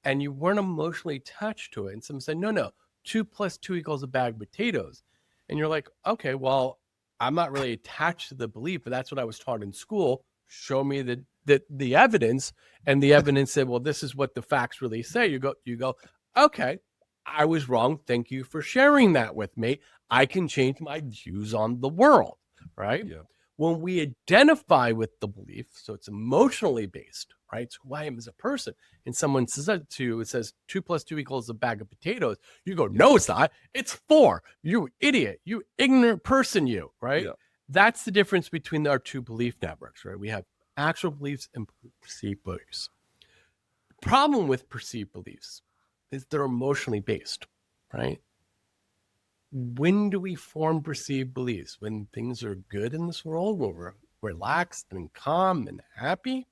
and you weren't emotionally attached to it, and someone said, no, 2 + 2 = a bag of potatoes. And you're like, okay, well, I'm not really attached to the belief, but that's what I was taught in school. Show me the evidence. And the evidence said, well, this is what the facts really say. You go, okay, I was wrong. Thank you for sharing that with me. I can change my views on the world, right? Yeah. When we identify with the belief, so it's emotionally based, right? So who I am as a person, and someone says that to you, it says 2 + 2 = a bag of potatoes. You go, no, it's not. It's 4. You idiot. You ignorant person, you, right? Yeah. That's the difference between our two belief networks, right? We have actual beliefs and perceived beliefs. The problem with perceived beliefs is they're emotionally based, right? When do we form perceived beliefs? When things are good in this world, when we're relaxed and calm and happy,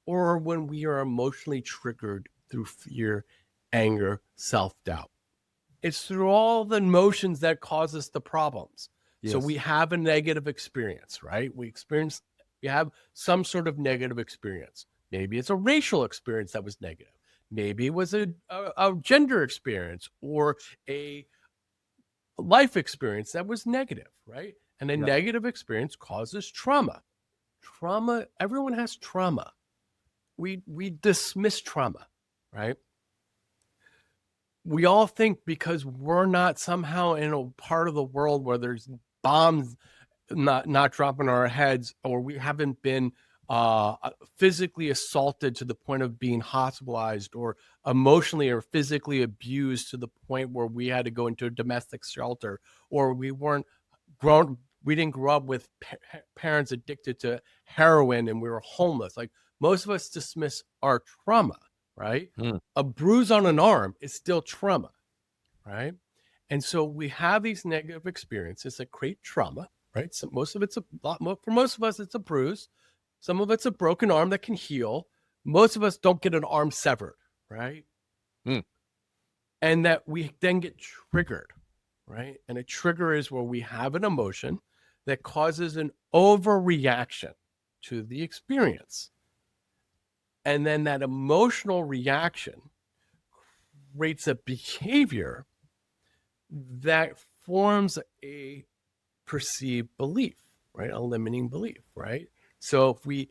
or when we are emotionally triggered through fear, anger, self-doubt? It's through all the emotions that cause us the problems. Yes. So we have a negative experience, right? We have some sort of negative experience. Maybe it's a racial experience that was negative. Maybe it was a gender experience or a life experience that was negative, right? And a negative experience causes trauma. Everyone has trauma. We dismiss trauma, right? We all think because we're not somehow in a part of the world where there's bombs not dropping on our heads, or we haven't been physically assaulted to the point of being hospitalized, or emotionally or physically abused to the point where we had to go into a domestic shelter, or we didn't grow up with parents addicted to heroin and we were homeless. Like most of us dismiss our trauma, right? A bruise on an arm is still trauma, right? And so we have these negative experiences that create trauma, right? So most of it's for most of us, it's a bruise. Some of it's a broken arm that can heal. Most of us don't get an arm severed, right? And that we then get triggered, right? And a trigger is where we have an emotion that causes an overreaction to the experience. And then that emotional reaction creates a behavior that forms a perceived belief, right? A limiting belief, right? So if we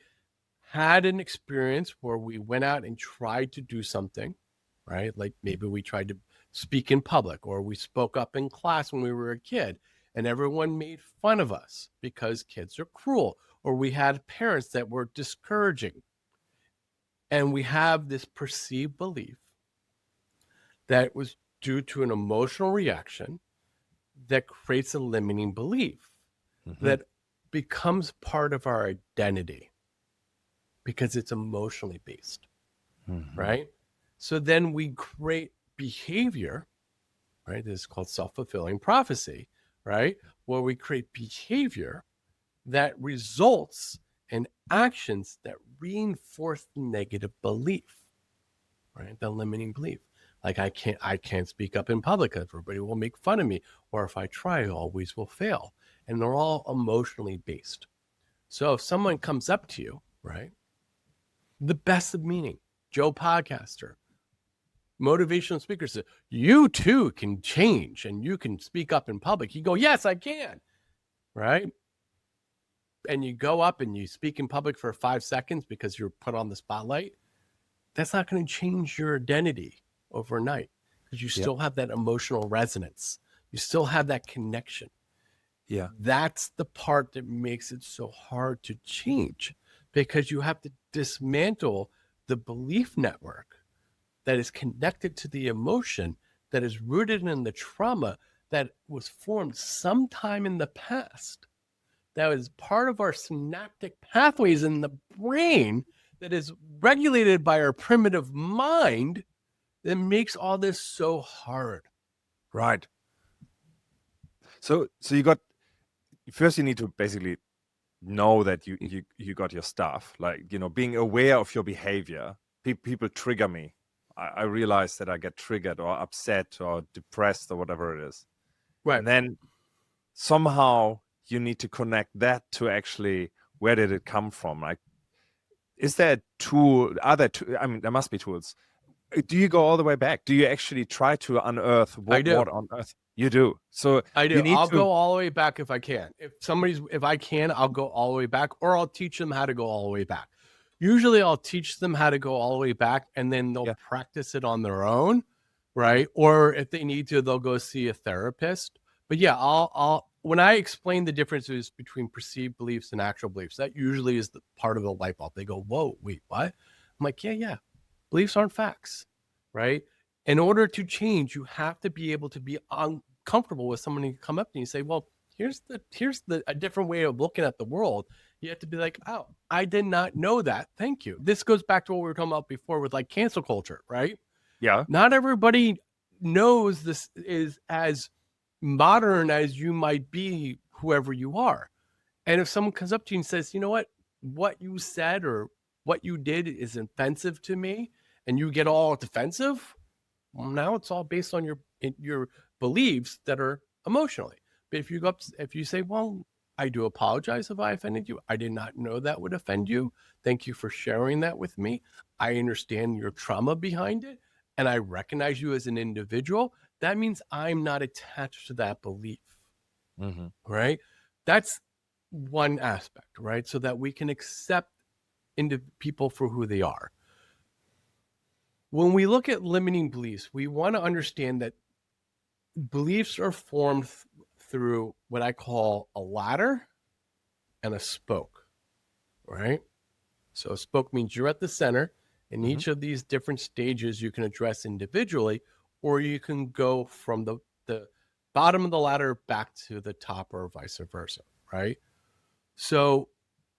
had an experience where we went out and tried to do something, right? Like maybe we tried to speak in public, or we spoke up in class when we were a kid and everyone made fun of us because kids are cruel, or we had parents that were discouraging. And we have this perceived belief that was due to an emotional reaction that creates a limiting belief that becomes part of our identity. because it's emotionally based, Mm-hmm. right? So then we create behavior, right? This is called self-fulfilling prophecy, right? Where we create behavior that results in actions that reinforce the negative belief, right? The limiting belief. Like I can't speak up in public. Everybody will make fun of me. Or if I try, I always will fail. And they're all emotionally based. So if someone comes up to you, right? The best of meaning, Joe Podcaster, motivational speaker says, you too can change and you can speak up in public. You go, yes, I can, right? And you go up and you speak in public for 5 seconds because you're put on the spotlight. That's not going to change your identity overnight because you still have that emotional resonance. You still have that connection. Yeah. That's the part that makes it so hard to change, because you have to dismantle the belief network that is connected to the emotion that is rooted in the trauma that was formed sometime in the past. That is part of our synaptic pathways in the brain that is regulated by our primitive mind that makes all this so hard. Right. So you got, first you need to basically know that you got your stuff, like, being aware of your behavior. People trigger me. I realize that I get triggered or upset or depressed or whatever it is. Right. And then somehow you need to connect that to actually, where did it come from? Like, is there a tool? I mean, there must be tools. Do you go all the way back? Do you actually try to unearth what on earth you do? So I do. you need I'll to go all the way back if I can. If I can, I'll go all the way back, or I'll teach them how to go all the way back. Usually I'll teach them how to go all the way back, and then they'll practice it on their own, right? Or if they need to, they'll go see a therapist. But yeah, I'll when I explain the differences between perceived beliefs and actual beliefs, that usually is the part of the light bulb. They go, whoa, wait, what? I'm like, yeah. Beliefs aren't facts, right? In order to change, you have to be able to be uncomfortable with someone who come up to you and say, well, here's a different way of looking at the world. You have to be like, oh, I did not know that. Thank you. This goes back to what we were talking about before with like cancel culture, right? Yeah. Not everybody knows this is as modern as you might be, whoever you are. And if someone comes up to you and says, you know what you said or what you did is offensive to me, and you get all defensive, well, now it's all based on your beliefs that are emotionally. But if you say, well, I do apologize if I offended you. I did not know that would offend you. Thank you for sharing that with me. I understand your trauma behind it, and I recognize you as an individual. That means I'm not attached to that belief, right? That's one aspect, right? So that we can accept into people for who they are. When we look at limiting beliefs, we want to understand that beliefs are formed through what I call a ladder and a spoke, right? So a spoke means you're at the center, and each of these different stages you can address individually, or you can go from the bottom of the ladder back to the top, or vice versa, right? So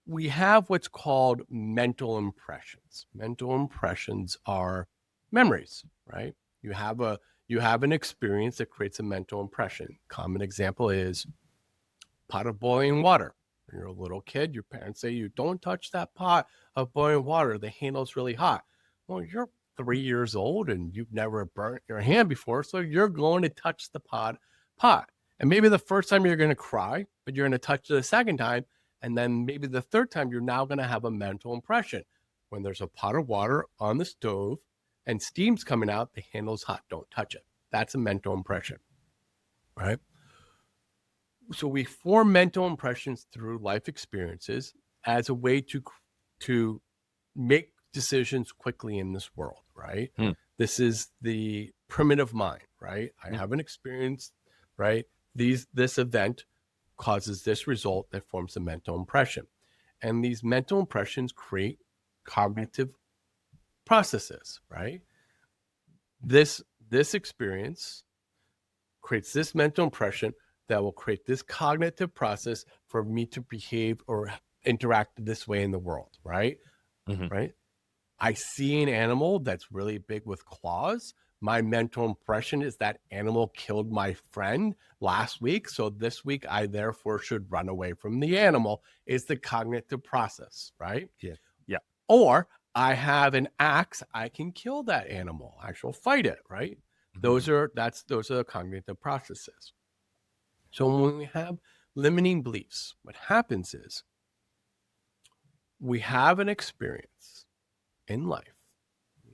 we have what's called mental impressions. Mental impressions are memories, right? You have an experience that creates a mental impression. Common example is pot of boiling water. When you're a little kid, your parents say you don't touch that pot of boiling water. The handle's really hot. Well, you're 3 years old and you've never burnt your hand before, so you're going to touch the pot. And maybe the first time you're going to cry, but you're going to touch it a second time. And then maybe the third time, you're now going to have a mental impression. When there's a pot of water on the stove and steam's coming out, the handle's hot, don't touch it. That's a mental impression, right? So we form mental impressions through life experiences as a way to make decisions quickly in this world, right? This is the primitive mind, right? I have an experience, right? This event causes this result that forms a mental impression. And these mental impressions create cognitive processes, right? This experience creates this mental impression that will create this cognitive process for me to behave or interact this way in the world, right? right? I see an animal that's really big with claws. My mental impression is that animal killed my friend last week. So this week, I therefore should run away from the animal, is the cognitive process, right? Yeah. Yeah. Or I have an axe, I can kill that animal. I shall fight it, right? Those are the cognitive processes. So when we have limiting beliefs, what happens is we have an experience in life.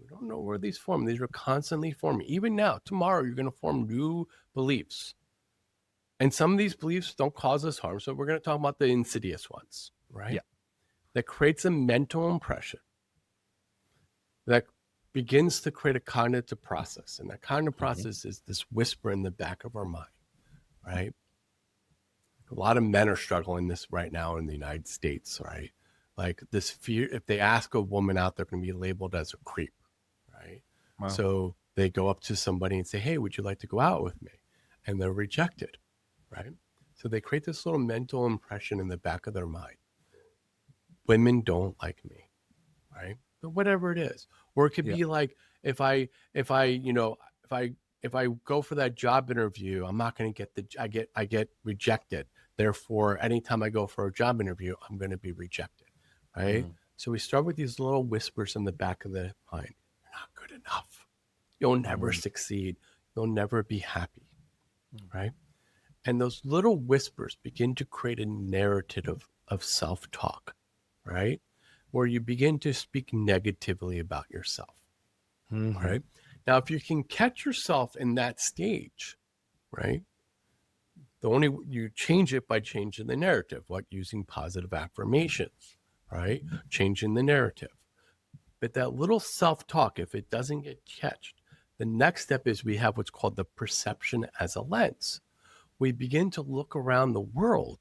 We don't know where these form. These are constantly forming. Even now, tomorrow, you're going to form new beliefs. And some of these beliefs don't cause us harm. So we're going to talk about the insidious ones, right? Yeah. That creates a mental impression that begins to create a cognitive process. And that cognitive process is this whisper in the back of our mind, right? A lot of men are struggling this right now in the United States, right? Like this fear, if they ask a woman out, they're going to be labeled as a creep, right? Wow. So they go up to somebody and say, hey, would you like to go out with me? And they're rejected, right? So they create this little mental impression in the back of their mind. Women don't like me, right? But whatever it is. Or it could be like, if I go for that job interview, I'm not going to get I get rejected. Therefore, anytime I go for a job interview, I'm going to be rejected, right? So we start with these little whispers in the back of the mind. You're not good enough. You'll never succeed. You'll never be happy, right? And those little whispers begin to create a narrative of self-talk, right? Where you begin to speak negatively about yourself, right? Now, if you can catch yourself in that stage, right? You change it by changing the narrative, like using positive affirmations, right? Changing the narrative. But that little self-talk, if it doesn't get catched, the next step is we have what's called the perception as a lens. We begin to look around the world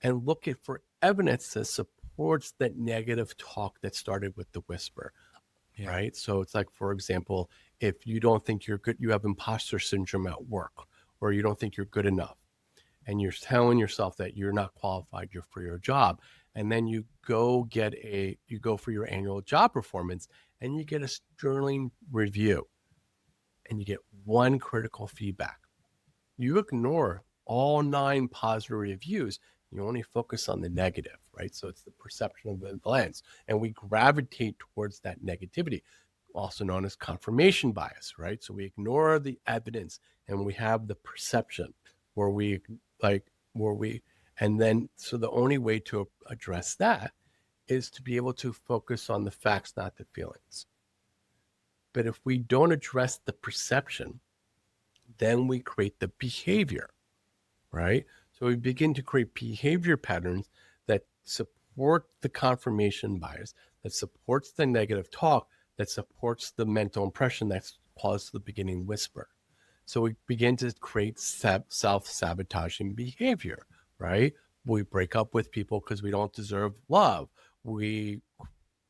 and look for evidence that supports that negative talk that started with the whisper, right? So it's like, for example, if you don't think you're good, you have imposter syndrome at work, or you don't think you're good enough, and you're telling yourself that you're not qualified for your job, and then you go for your annual job performance, and you get a sterling review, and you get one critical feedback. You ignore all 9 positive reviews. You only focus on the negative, right? So it's the perception of the lens, and we gravitate towards that negativity, also known as confirmation bias, right? So we ignore the evidence and we have the perception so the only way to address that is to be able to focus on the facts, not the feelings. But if we don't address the perception, then we create the behavior, right? So we begin to create behavior patterns that support the confirmation bias, that supports the negative talk, that supports the mental impression that's caused the beginning whisper. So we begin to create self-sabotaging behavior, right? We break up with people because we don't deserve love. We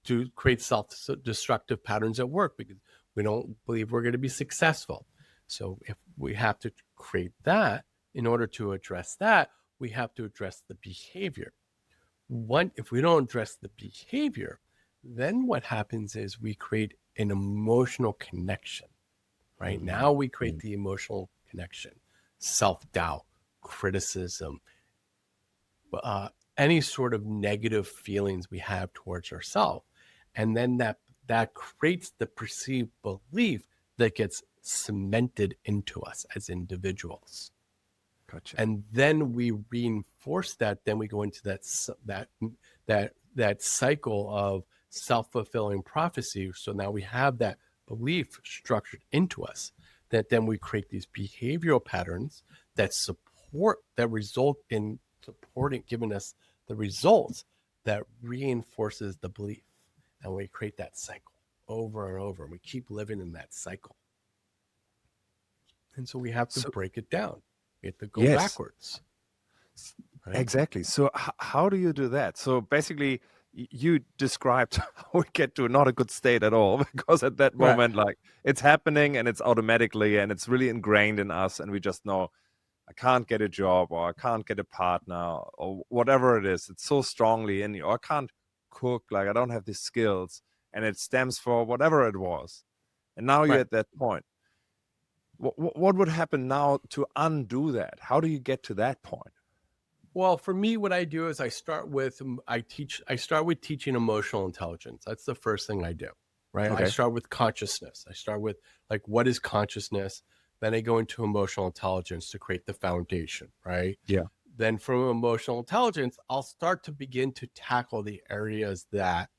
do create self-destructive patterns at work because we don't believe we're going to be successful. So if we have to create that, in order to address that, we have to address the behavior. If we don't address the behavior, then what happens is we create an emotional connection, right? Now we create the emotional connection, self-doubt, criticism, any sort of negative feelings we have towards ourselves. And then that creates the perceived belief that gets cemented into us as individuals. Gotcha. And then we reinforce that. Then we go into that cycle of self-fulfilling prophecy. So now we have that belief structured into us, that then we create these behavioral patterns that result in giving us the results that reinforces the belief. And we create that cycle over and over. And we keep living in that cycle. And so we have to break it down. We have to go backwards. Right? Exactly. So how do you do that? So basically, you described how we get to not a good state at all, because at that moment, like, it's happening and it's automatically and it's really ingrained in us, and we just know I can't get a job, or I can't get a partner, or whatever it is. It's so strongly in you. Or I can't cook, like I don't have these skills, and it stems for whatever it was. And now you're Right. at that point. What would happen now to undo that? How do you get to that point? Well, for me, what I do is I start with teaching emotional intelligence. That's the first thing I do, right? I Okay. start with consciousness. I start with like, what is consciousness? Then I go into emotional intelligence to create the foundation, right? Yeah. Then from emotional intelligence, I'll start to begin to tackle the areas that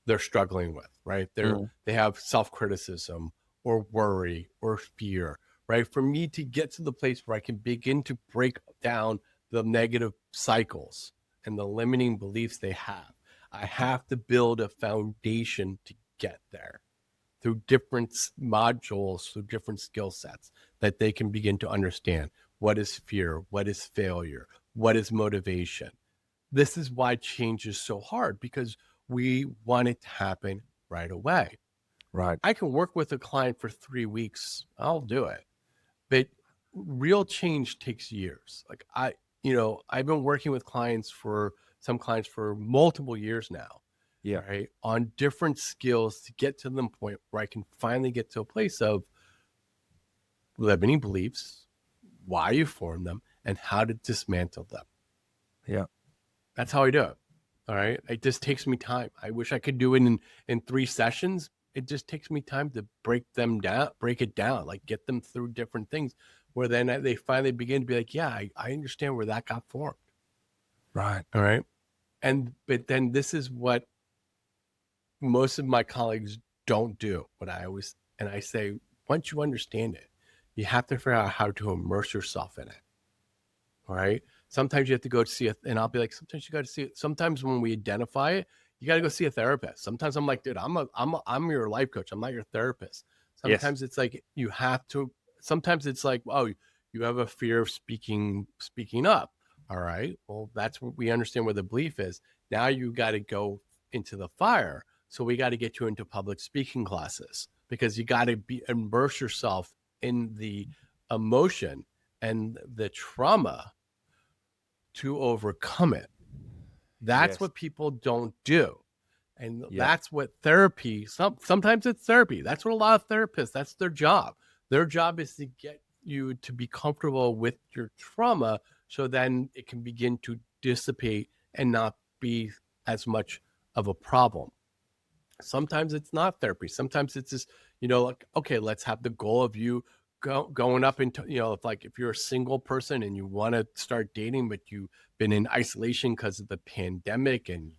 they're struggling with, right? They have self-criticism or worry or fear, right? For me to get to the place where I can begin to break down the negative cycles and the limiting beliefs they have, I have to build a foundation to get there through different modules, through different skill sets that they can begin to understand what is fear, what is failure, what is motivation. This is why change is so hard, because we want it to happen right away. Right. I can work with a client for 3 weeks. I'll do it. But real change takes years. Like I've been working with some clients for multiple years now. Yeah. Right. On different skills to get to the point where I can finally get to a place of limiting beliefs, why you form them, and how to dismantle them. Yeah. That's how I do it. All right. It just takes me time. I wish I could do it in 3 sessions. It just takes me time to break it down, like get them through different things where then they finally begin to be like, yeah, I understand where that got formed. Right. All right. But then this is what most of my colleagues don't do. I say, once you understand it, you have to figure out how to immerse yourself in it. All right. Sometimes you have to go see it, and I'll be like, sometimes you got to see it. Sometimes when we identify it, you got to go see a therapist. Sometimes I'm like, dude, I'm your life coach. I'm not your therapist. Sometimes It's like you have to. Sometimes it's like, oh, you have a fear of speaking up. All right. Well, that's what we understand where the belief is. Now you got to go into the fire. So we got to get you into public speaking classes, because you got to immerse yourself in the emotion and the trauma to overcome it. That's what people don't do. And that's what therapy, sometimes it's therapy. That's what a lot of therapists, that's their job. Their job is to get you to be comfortable with your trauma, so then it can begin to dissipate and not be as much of a problem. Sometimes it's not therapy. Sometimes it's just, like, okay, let's have the goal of you going up into, if you're a single person and you want to start dating, but you've been in isolation because of the pandemic and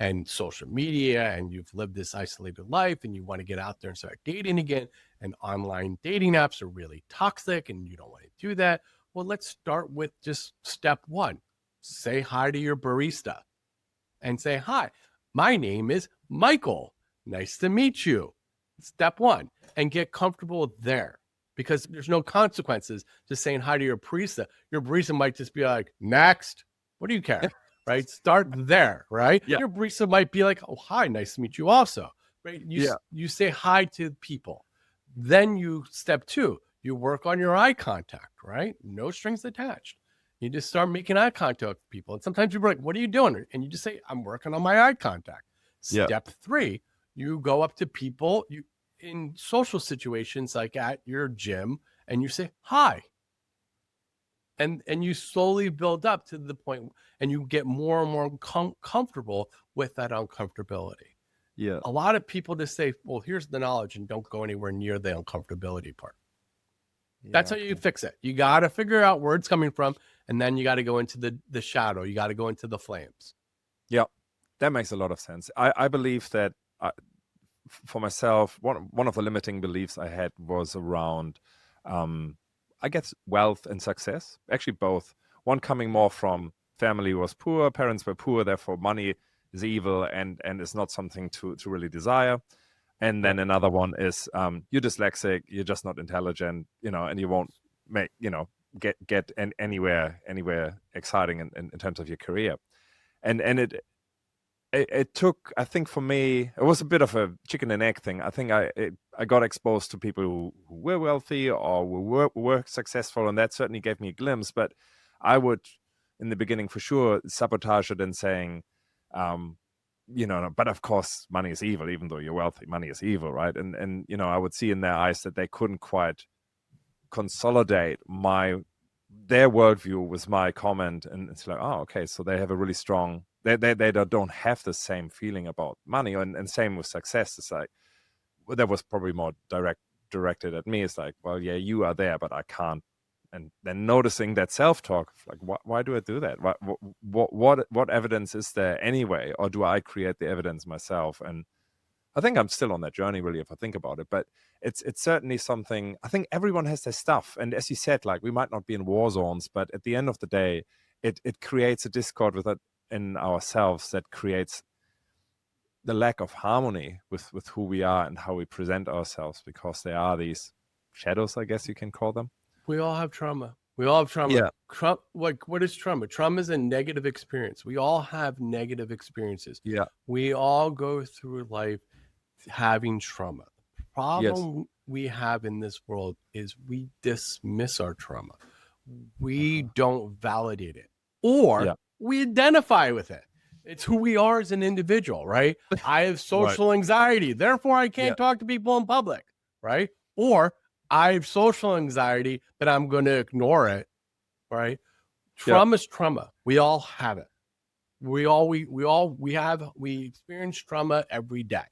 and social media, and you've lived this isolated life and you want to get out there and start dating again, and online dating apps are really toxic and you don't want to do that. Well, let's start with just step 1. Say hi to your barista and say, hi, my name is Michael. Nice to meet you. Step 1, and get comfortable there, because there's no consequences to saying hi to your barista. Your barista might just be like, next. What do you care? Right? Start there, right? Yeah. Your barista might be like, oh, hi, nice to meet you also. Right? You say hi to people. Then step 2, you work on your eye contact, right? No strings attached. You just start making eye contact with people. And sometimes you're like, what are you doing? And you just say, I'm working on my eye contact. Step 3, you go up to people in social situations, like at your gym, and you say, hi. And you slowly build up to the point, and you get more and more comfortable with that uncomfortability. Yeah. A lot of people just say, well, here's the knowledge, and don't go anywhere near the uncomfortability part. That's how you fix it. You got to figure out where it's coming from, and then you got to go into the shadow. You got to go into the flames. Yeah, that makes a lot of sense. I believe that for myself, one of the limiting beliefs I had was around, I guess, wealth and success. Actually, both. One coming more from family was poor, parents were poor, therefore money is evil and is not something to really desire. And then another one is you're dyslexic, you're just not intelligent, and you won't make, get anywhere exciting in terms of your career. And it took, I think for me, it was a bit of a chicken and egg thing. I think I got exposed to people who were wealthy or were successful, and that certainly gave me a glimpse. But I would, in the beginning for sure, sabotage it and saying, but of course money is evil. Even though you're wealthy, money is evil, right? And I would see in their eyes that they couldn't quite consolidate their worldview with my comment, and it's like, oh, okay, so they have a really strong, they don't have the same feeling about money, and same with success. It's like, well, that was probably more directed at me. It's like, well, yeah, you are there, but I can't. And then noticing that self-talk, like, why do I do that? What evidence is there anyway, or do I create the evidence myself? And I think I'm still on that journey, really, if I think about it. But it's certainly something. I think everyone has their stuff, and as you said, like, we might not be in war zones, but at the end of the day, it creates a discord in ourselves that creates the lack of harmony with who we are and how we present ourselves, because there are these shadows, I guess you can call them. We all have trauma. Yeah. What is trauma? Trauma is a negative experience. We all have negative experiences. Yeah. We all go through life having trauma. The problem we have in this world is we dismiss our trauma. We don't validate it, or we identify with it. It's who we are as an individual, right? I have social anxiety, therefore I can't talk to people in public, right? Or I have social anxiety, but I'm going to ignore it, right? Trauma is trauma. We all have it. We experience trauma every day.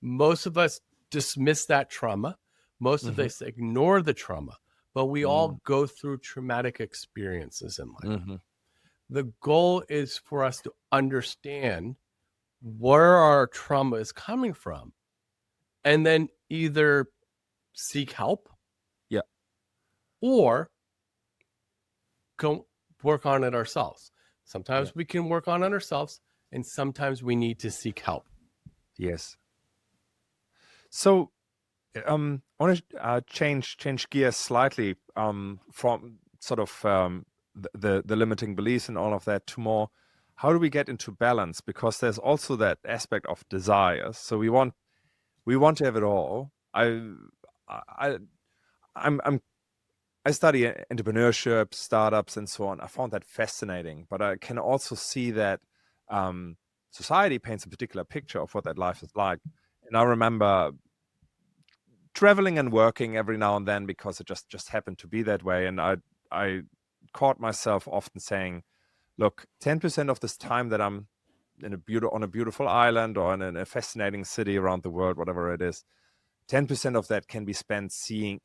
Most of us dismiss that trauma. Most of us ignore the trauma, but we all go through traumatic experiences in life. The goal is for us to understand where our trauma is coming from, and then either seek help, or go work on it ourselves. Sometimes we can work on it ourselves, and sometimes we need to seek help. Yes. So I want to change gears slightly from sort of the limiting beliefs and all of that to more, how do we get into balance? Because there's also that aspect of desires. So we want to have it all. I study entrepreneurship, startups, and so on. I found that fascinating, but I can also see that society paints a particular picture of what that life is like. And I remember traveling and working every now and then because it just happened to be that way. And I caught myself often saying, look, 10% of this time that I'm on a beautiful island or in a fascinating city around the world, whatever it is, 10% of that can be spent seeing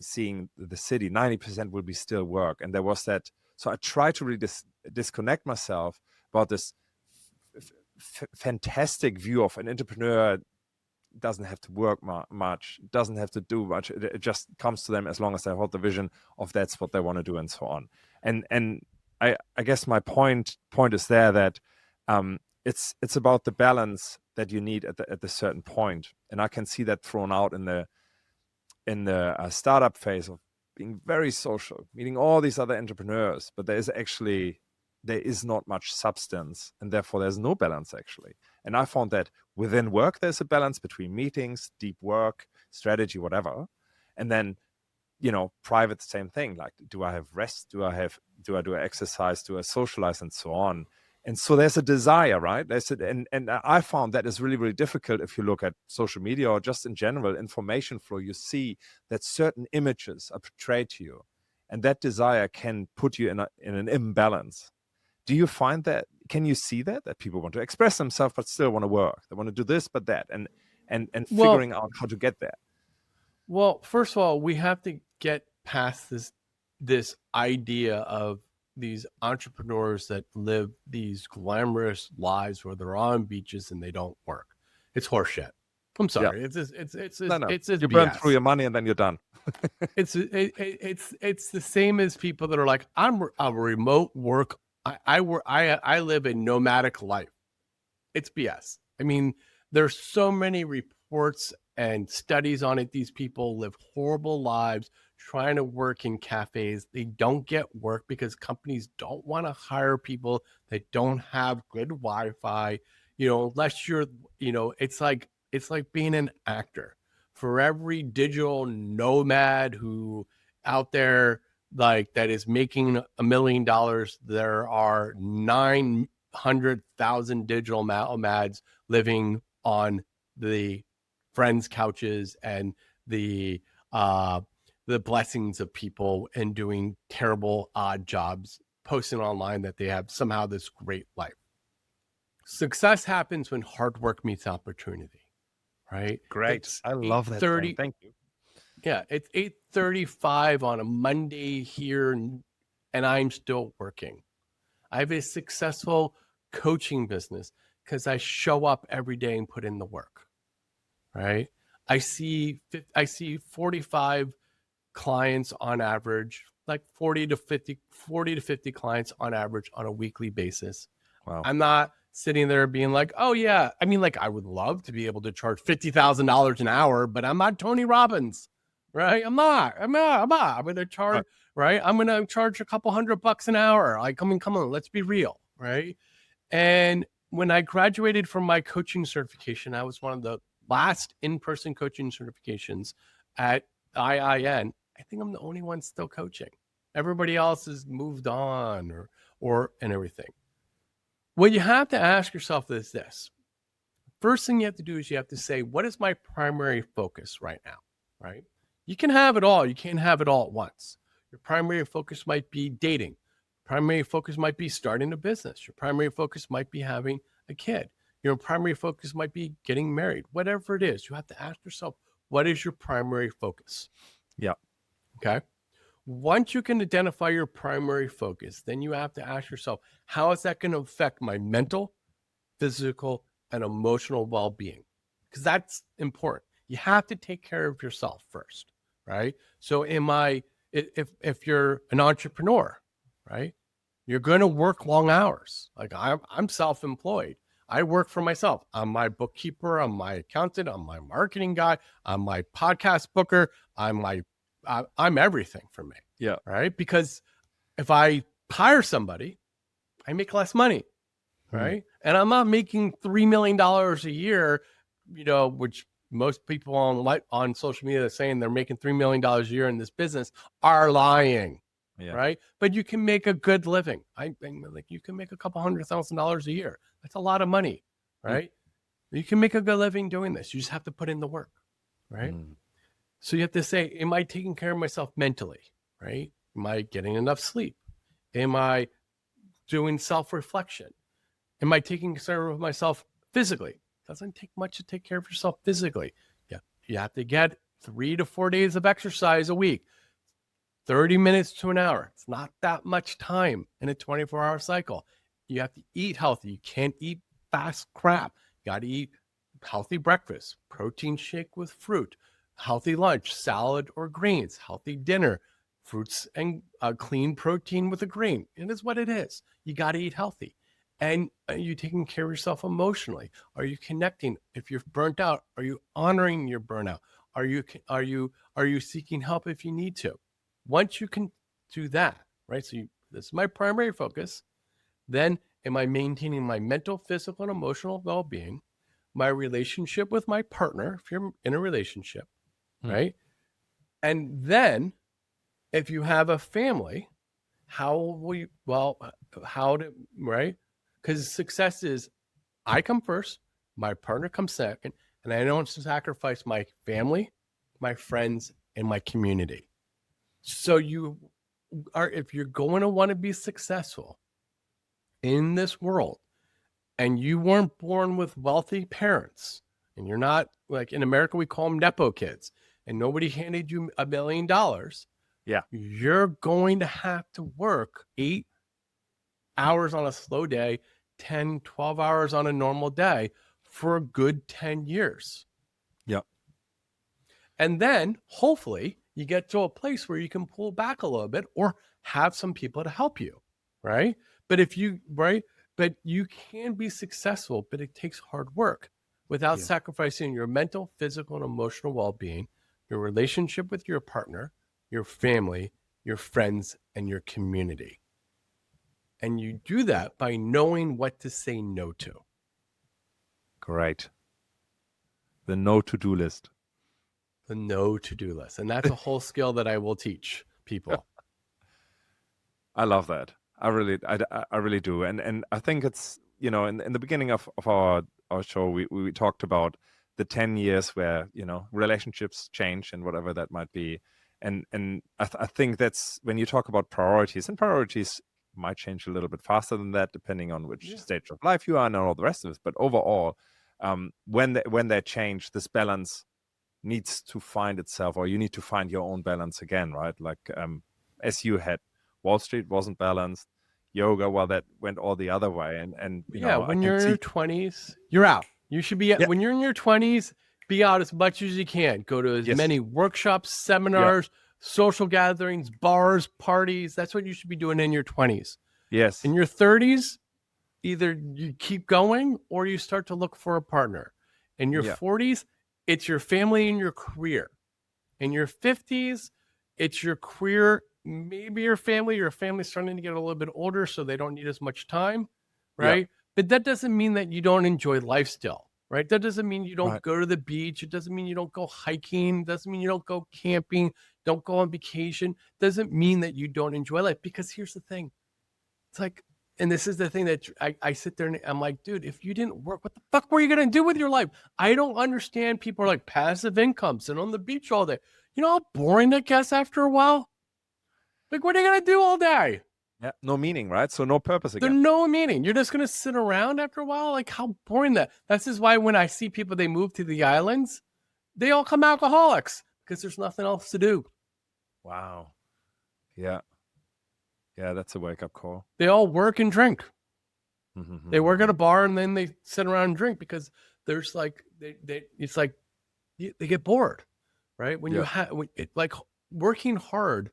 the city. 90% will be still work. And there was that. So I try to really disconnect myself about this fantastic view of an entrepreneur. Doesn't have to work much, doesn't have to do much. It just comes to them as long as they hold the vision of that's what they want to do, and so on. And I guess my point is there that it's about the balance that you need at the certain point. And I can see that thrown out in the startup phase of being very social, meeting all these other entrepreneurs, but there is not much substance, and therefore there's no balance actually. And I found that within work, there's a balance between meetings, deep work, strategy, whatever. And then, private, same thing. Like, do I have rest? Do I do exercise? Do I socialize, and so on? And so there's a desire, right? And I found that is really, really difficult if you look at social media or just in general information flow. You see that certain images are portrayed to you, and that desire can put you in an imbalance. Do you find that? Can you see that people want to express themselves but still want to work? They want to do this but that, and figuring out how to get there. Well, first of all, we have to get past this idea of these entrepreneurs that live these glamorous lives where they're on beaches and they don't work. It's horseshit. I'm sorry. Yeah. It's you burn through your money and then you're done. It's the same as people that are like, I'm a remote work. I live a nomadic life. It's BS. I mean, there's so many reports and studies on it. These people live horrible lives trying to work in cafes. They don't get work because companies don't want to hire people that don't have good Wi-Fi, unless you're, it's like being an actor. For every digital nomad who out there, like, that is making $1 million, there are 9 100,000 digital nomads living on the friends' couches and the blessings of people and doing terrible, odd jobs, posting online that they have somehow this great life. Success happens when hard work meets opportunity, right? Great. I love that saying. Thank you. Yeah, it's 8:35 on a Monday here, and I'm still working. I have a successful coaching business because I show up every day and put in the work, right? I see 45 clients on average, like 40 to 50 clients on average on a weekly basis. Wow. I'm not sitting there being like, oh yeah, I mean, like I would love to be able to charge $50,000 an hour, but I'm not Tony Robbins, right? I'm not. I'm going to charge, right? I'm going to charge a couple $100 an hour. Like, come on, let's be real, right? And when I graduated from my coaching certification, I was one of the last in-person coaching certifications at IIN. I think I'm the only one still coaching. Everybody else has moved on and everything. What you have to ask yourself is this. First thing you have to do is you have to say, what is my primary focus right now, right? You can have it all. You can't have it all at once. Your primary focus might be dating. Primary focus might be starting a business. Your primary focus might be having a kid. Your primary focus might be getting married. Whatever it is, you have to ask yourself, what is your primary focus? Yeah. Okay. Once you can identify your primary focus, then you have to ask yourself, how is that going to affect my mental, physical, and emotional well-being? Because that's important. You have to take care of yourself first, right? So if you're an entrepreneur, right, you're going to work long hours. Like I'm self-employed. I work for myself. I'm my bookkeeper. I'm my accountant. I'm my marketing guy. I'm my podcast booker. I'm everything for me. Yeah. Right. Because if I hire somebody, I make less money. Right. And I'm not making $3 million a year, which most people on social media are saying they're making $3 million a year in this business are lying. Yeah. Right. But you can make a good living. Like you can make a couple $100,000 a year. That's a lot of money. Right. You can make a good living doing this. You just have to put in the work. Right. So you have to say, am I taking care of myself mentally, right? Am I getting enough sleep? Am I doing self-reflection? Am I taking care of myself physically? It doesn't take much to take care of yourself physically. Yeah, you have to get 3 to 4 days of exercise a week, 30 minutes to an hour. It's not that much time in a 24-hour cycle. You have to eat healthy. You can't eat fast crap. You got to eat healthy breakfast, protein shake with fruit, healthy lunch, salad or greens, healthy dinner, fruits and clean protein with a grain. It is what it is. You got to eat healthy. And are you taking care of yourself emotionally? Are you connecting? If you're burnt out, are you honoring your burnout? Are you seeking help if you need to? Once you can do that, right? So this is my primary focus. Then am I maintaining my mental, physical, and emotional well-being? My relationship with my partner, if you're in a relationship, right? And then if you have a family, right? Because success is I come first, my partner comes second, and I don't sacrifice my family, my friends, and my community. So if you're going to want to be successful in this world, and you weren't born with wealthy parents, and you're not, like in America, we call them Nepo kids, and nobody handed you $1 million. Yeah. You're going to have to work 8 hours on a slow day, 10, 12 hours on a normal day for a good 10 years. Yeah. And then hopefully you get to a place where you can pull back a little bit or have some people to help you. Right. But you can be successful, but it takes hard work without sacrificing your mental, physical, and emotional well-being, your relationship with your partner, your family, your friends, and your community. And you do that by knowing what to say no to. Great. The no to-do list. The no to-do list. And that's a whole skill that I will teach people. I love that. I really do. And I think it's in the beginning of our show, we talked about the 10 years where, relationships change and whatever that might be. And I think that's when you talk about priorities, and priorities might change a little bit faster than that, depending on which stage of life you are and all the rest of it. But overall, when they change, this balance needs to find itself, or you need to find your own balance again, right? Like as you had, Wall Street wasn't balanced, yoga, well, that went all the other way. And when you're in your 20s, you're out. You should be when you're in your 20s, be out as much as you can. Go to as many workshops, seminars, social gatherings, bars, parties. That's what you should be doing in your 20s. Yes. In your 30s, either you keep going or you start to look for a partner. In your 40s, it's your family and your career. In your 50s, it's your career, maybe your family's starting to get a little bit older, so they don't need as much time, right? Yep. But that doesn't mean that you don't enjoy life still, right? That doesn't mean you don't go to the beach. It doesn't mean you don't go hiking. It doesn't mean you don't go camping, don't go on vacation. It doesn't mean that you don't enjoy life, because here's the thing. It's like, and this is the thing that I sit there and I'm like, dude, if you didn't work, what the fuck were you going to do with your life? I don't understand. People are like, passive income, sitting on the beach all day. You know how boring that gets after a while? Like, what are you going to do all day? Yeah, no meaning, right? So no purpose again. There's no meaning. You're just going to sit around after a while? Like, how boring that. This is why when I see people, they move to the islands, they all come alcoholics, because there's nothing else to do. Wow. Yeah. Yeah, that's a wake-up call. They all work and drink. Mm-hmm. They work at a bar and then they sit around and drink, because there's like, it's like they get bored, right? When you have, like, working hard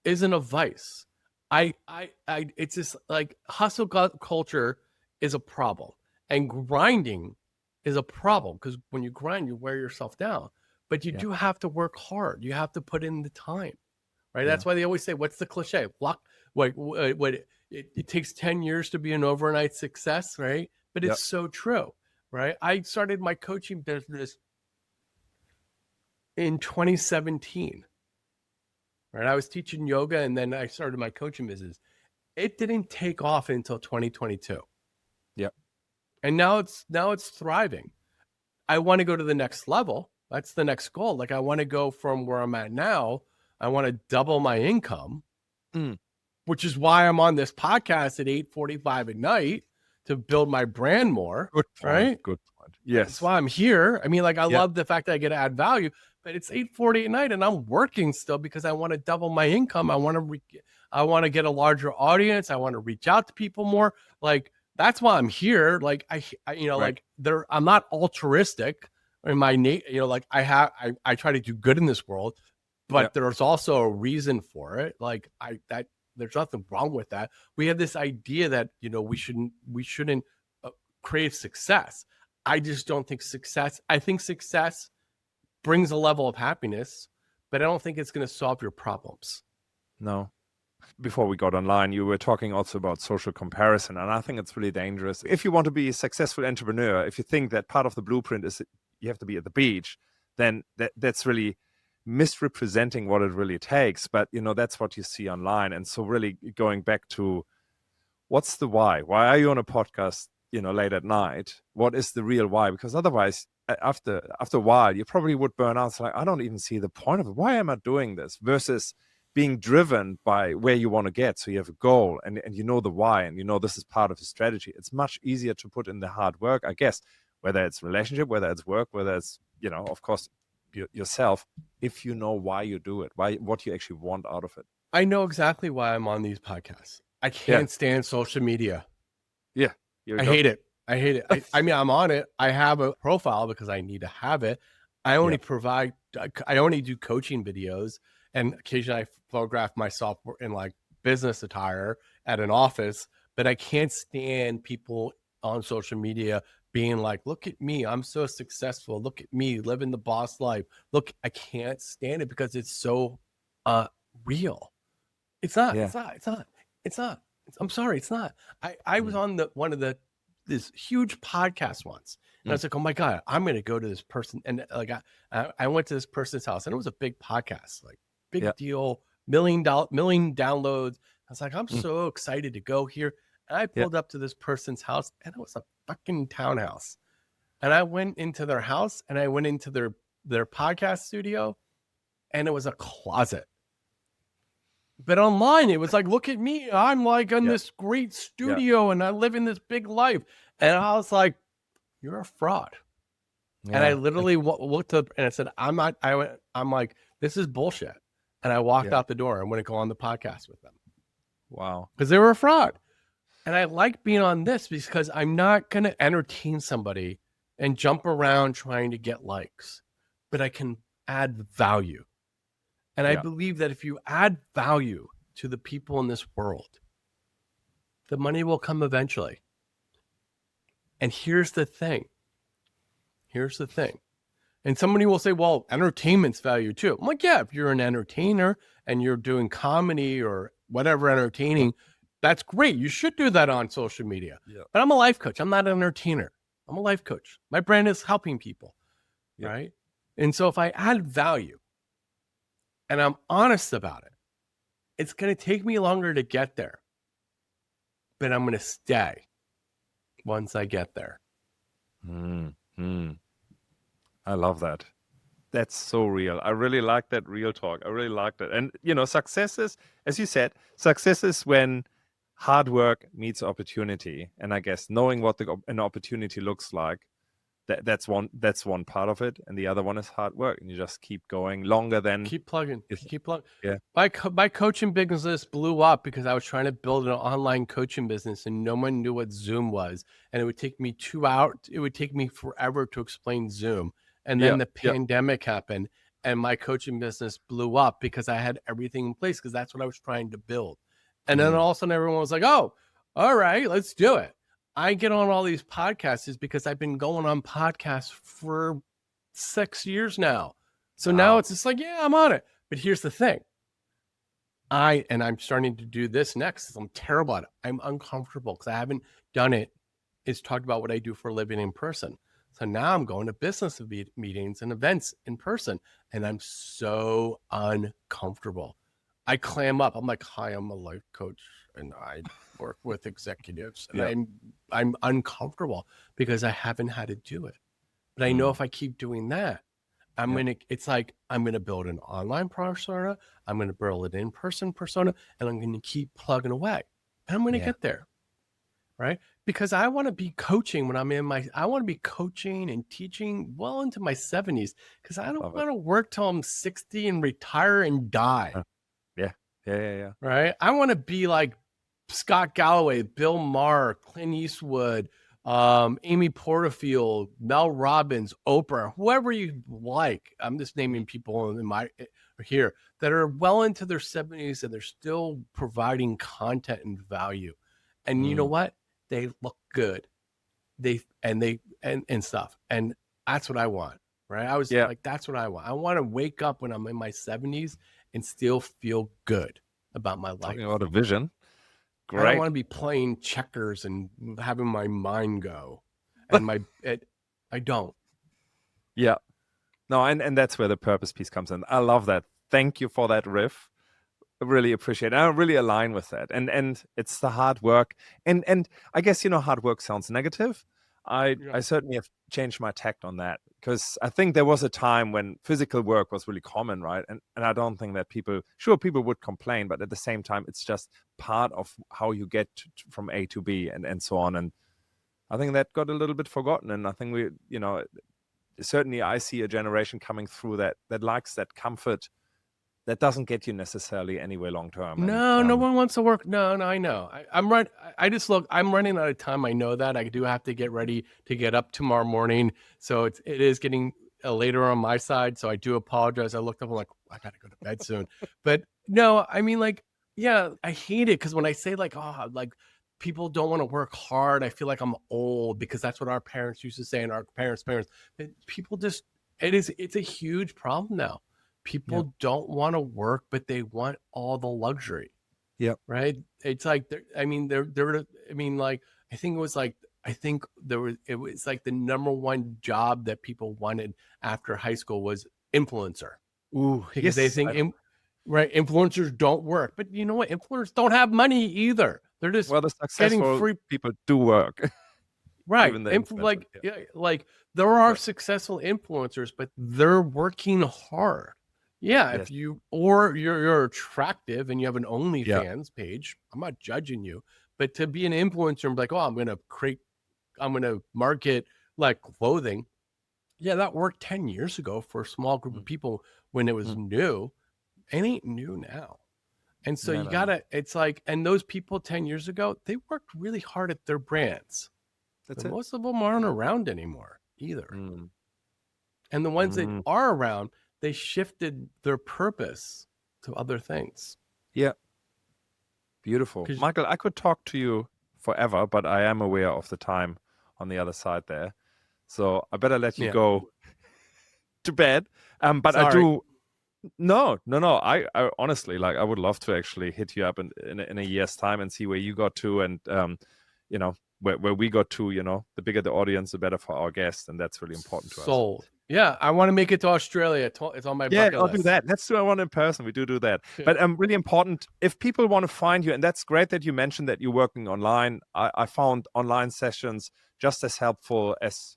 isn't a vice. It's just like hustle culture is a problem, and grinding is a problem, because when you grind, you wear yourself down, but you do have to work hard. You have to put in the time, right? That's why they always say, what's the cliche? It takes 10 years to be an overnight success, right? But it's so true, right? I started my coaching business in 2017. Right, I was teaching yoga, and then I started my coaching business. It didn't take off until 2022. Yep. And now it's thriving. I want to go to the next level. That's the next goal. Like, I want to go from where I'm at now. I want to double my income, which is why I'm on this podcast at 8:45 at night, to build my brand more. Good point. Right? Good point. Yes. That's why I'm here. I mean, like, I love the fact that I get to add value. But it's 8:40 at night, and I'm working still, because I want to double my income. I want to get a larger audience. I want to reach out to people more. Like, that's why I'm here. Like, like, I'm not altruistic in my like, I try to do good in this world, but there's also a reason for it. Like, there's nothing wrong with that. We have this idea that, we shouldn't crave success. I just don't think I think success brings a level of happiness, but I don't think it's going to solve your problems. No. Before we got online, you were talking also about social comparison, and I think it's really dangerous. If you want to be a successful entrepreneur, if you think that part of the blueprint is you have to be at the beach, then that's really misrepresenting what it really takes. But, that's what you see online. And so really going back to, what's the why? Why are you on a podcast, late at night? What is the real why? Because otherwise, after a while, you probably would burn out. It's like, I don't even see the point of it. Why am I doing this? Versus being driven by where you want to get. So you have a goal, and you know the why, and this is part of the strategy. It's much easier to put in the hard work, I guess, whether it's relationship, whether it's work, whether it's, of course, yourself, if you know why you do it, what you actually want out of it. I know exactly why I'm on these podcasts. I can't stand social media. Yeah. I hate it. I mean, I'm on it. I have a profile because I need to have it. I only do coaching videos, and occasionally I photograph myself in like business attire at an office, but I can't stand people on social media being like, look at me, I'm so successful. Look at me living the boss life. Look, I can't stand it because it's so real. It's not. I'm sorry, it's not. I was on this huge podcast once, and I was like, oh my God, I'm going to go to this person. And like, I went to this person's house, and it was a big podcast, like big deal, million downloads. I was like, I'm so excited to go here. And I pulled up to this person's house, and it was a fucking townhouse. And I went into their house, and I went into their podcast studio, and it was a closet. But online, it was like, look at me. I'm like in this great studio and I live in this big life. And I was like, you're a fraud. Yeah. And I literally looked up and I said, I'm like, this is bullshit. And I walked out the door and wouldn't go on the podcast with them. Wow. Because they were a fraud. And I like being on this because I'm not going to entertain somebody and jump around trying to get likes, but I can add value. And I believe that if you add value to the people in this world, the money will come eventually. And here's the thing. And somebody will say, well, entertainment's value too. I'm like, yeah, if you're an entertainer and you're doing comedy or whatever entertaining, that's great. You should do that on social media. Yeah. But I'm a life coach. I'm not an entertainer. I'm a life coach. My brand is helping people, right? And so if I add value, and I'm honest about it, it's going to take me longer to get there, but I'm going to stay once I get there. I love that. That's so real. I really like that real talk. I really like that. And, success is, as you said, success is when hard work meets opportunity. And I guess knowing what an opportunity looks like, that's one part of it, and the other one is hard work, and you just keep going longer than keep plugging. Yeah. My coaching business blew up because I was trying to build an online coaching business, and no one knew what Zoom was, and it would take me 2 hours. It would take me forever to explain Zoom, and then the pandemic happened, and my coaching business blew up because I had everything in place because that's what I was trying to build, and then all of a sudden everyone was like, "Oh, all right, let's do it." I get on all these podcasts is because I've been going on podcasts for 6 years now. So now it's just like, yeah, I'm on it. But here's the thing. I'm starting to do this next. I'm terrible at it. I'm uncomfortable because I haven't done it. It's talked about what I do for a living in person. So now I'm going to business meetings and events in person, and I'm so uncomfortable. I clam up. I'm like, hi, I'm a life coach, and I work with executives, and I'm uncomfortable because I haven't had to do it. But I know if I keep doing that, it's like I'm gonna build an online persona, I'm gonna build an in-person persona, and I'm gonna keep plugging away. And I'm gonna get there. Right? Because I want to be coaching when I want to be coaching and teaching well into my 70s because I don't want to work till I'm 60 and retire and die. Yeah. Right? I want to be like Scott Galloway, Bill Maher, Clint Eastwood, Amy Porterfield, Mel Robbins, Oprah, whoever you like. I'm just naming people here that are well into their 70s and they're still providing content and value. And you know what? They look good. And stuff. And that's what I want. Right? I was like, that's what I want. I want to wake up when I'm in my 70s and still feel good about my life. Talking about a vision. Great. I don't want to be playing checkers and having my mind go. And I don't. Yeah. No, and that's where the purpose piece comes in. I love that. Thank you for that riff. I really appreciate it. I really align with that. And it's the hard work. And I guess, hard work sounds negative. I certainly have changed my tact on that because I think there was a time when physical work was really common, right? And I don't think that people would complain, but at the same time, it's just part of how you get from A to B and so on. And I think that got a little bit forgotten. And I think certainly I see a generation coming through that likes that comfort that doesn't get you necessarily anywhere long term. No one wants to work. No, I know. I'm right. I'm running out of time. I know that. I do have to get ready to get up tomorrow morning. So it is getting later on my side. So I do apologize. I looked up, I'm like, I got to go to bed soon. But no, I mean, like, yeah, I hate it. Because when I say like people don't want to work hard, I feel like I'm old because that's what our parents used to say and our parents. People just, it's a huge problem now. People don't want to work, but they want all the luxury. Yeah. Right. It's like, I think it was like the number one job that people wanted after high school was influencer. Ooh, because they think, influencers don't work. But you know what? Influencers don't have money either. They're just Well, the getting successful free. people do work. Right. Even the influencers, yeah. Like there are Yeah. successful influencers, but they're working hard. Yeah. Yes. If you're attractive and you have an Yeah. OnlyFans page, I'm not judging you, but to be an influencer and be like, oh, I'm going to market like clothing. Yeah. That worked 10 years ago for a small group of people when it was new. It ain't new now. And so you No. gotta, it's like, and those people 10 years ago, they worked really hard at their brands. That's But it. most of them aren't around anymore either. Mm. And the ones that are around, they shifted their purpose to other things. Yeah. Beautiful. 'Cause- Michael, I could talk to you forever, but I am aware of the time on the other side there. So I better let you Yeah. go to bed. But Sorry. I do. No. I honestly, like, I would love to actually hit you up in a year's time and see where you got to, and you know, where we got to. You know, the bigger the audience, the better for our guests, and that's really important to us. Sold. Yeah, I want to make it to Australia. It's on my bucket I'll list. do that. Let's do one in person. We do that. But really important, if people want to find you, and that's great that you mentioned that you're working online. I found online sessions just as helpful as,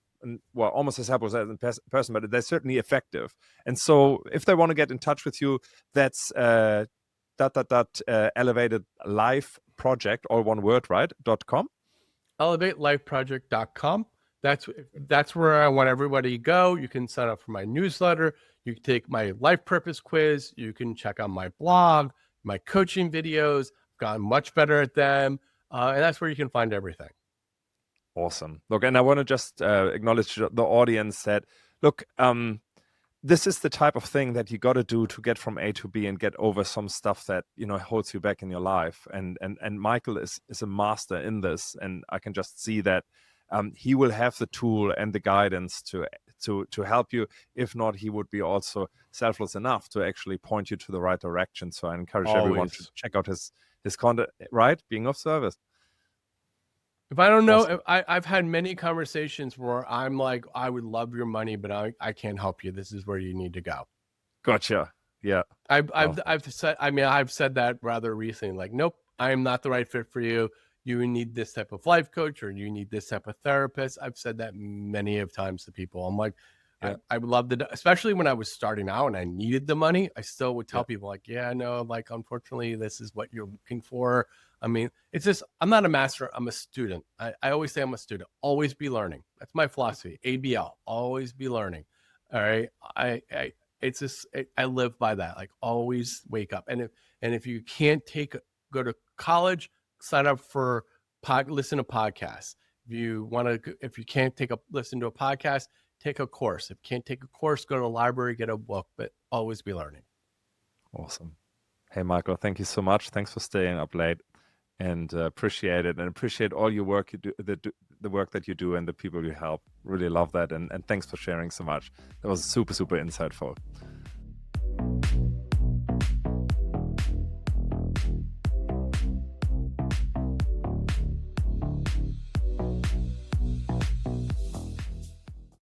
well, almost as helpful as in person, but they're certainly effective. And so if they want to get in touch with you, that's elevated life project, all one word, right? .com. ElevateLifeProject.com. That's where I want everybody to go. You can sign up for my newsletter. You can take my life purpose quiz. You can check out my blog, my coaching videos. I've gotten much better at them. And that's where you can find everything. Awesome. Look, and I want to just acknowledge the audience that, look, this is the type of thing that you got to do to get from A to B and get over some stuff that, you know, holds you back in your life. And Michael is a master in this, and I can just see that he will have the tool and the guidance to help you. If not, he would be also selfless enough to actually point you to the right direction. So I encourage everyone to check out his content, right? Being of service. If I don't know, awesome. I've had many conversations where I'm like, I would love your money, but I can't help you. This is where you need to go. Gotcha. Yeah. I've said that rather recently, like, nope, I am not the right fit for you. You need this type of life coach, or you need this type of therapist. I've said that many of times to people. I'm like, yeah. I would love to, especially when I was starting out and I needed the money, I still would tell people like, yeah, no, like, unfortunately, this is what you're looking for. I mean, it's just, I'm not a master. I'm a student. I always say I'm a student. Always be learning. That's my philosophy. ABL, always be learning. All right. It's just, I live by that. Like, always wake up. And if you can't go to college, sign up for listen to podcasts. If you can't listen to a podcast, take a course. If you can't take a course, go to the library, get a book, but always be learning. Awesome. Hey, Michael, thank you so much. Thanks for staying up late, and appreciate it, and appreciate all your work you do, the work that you do, and the people you help. Really love that. And thanks for sharing so much. That was super, super insightful.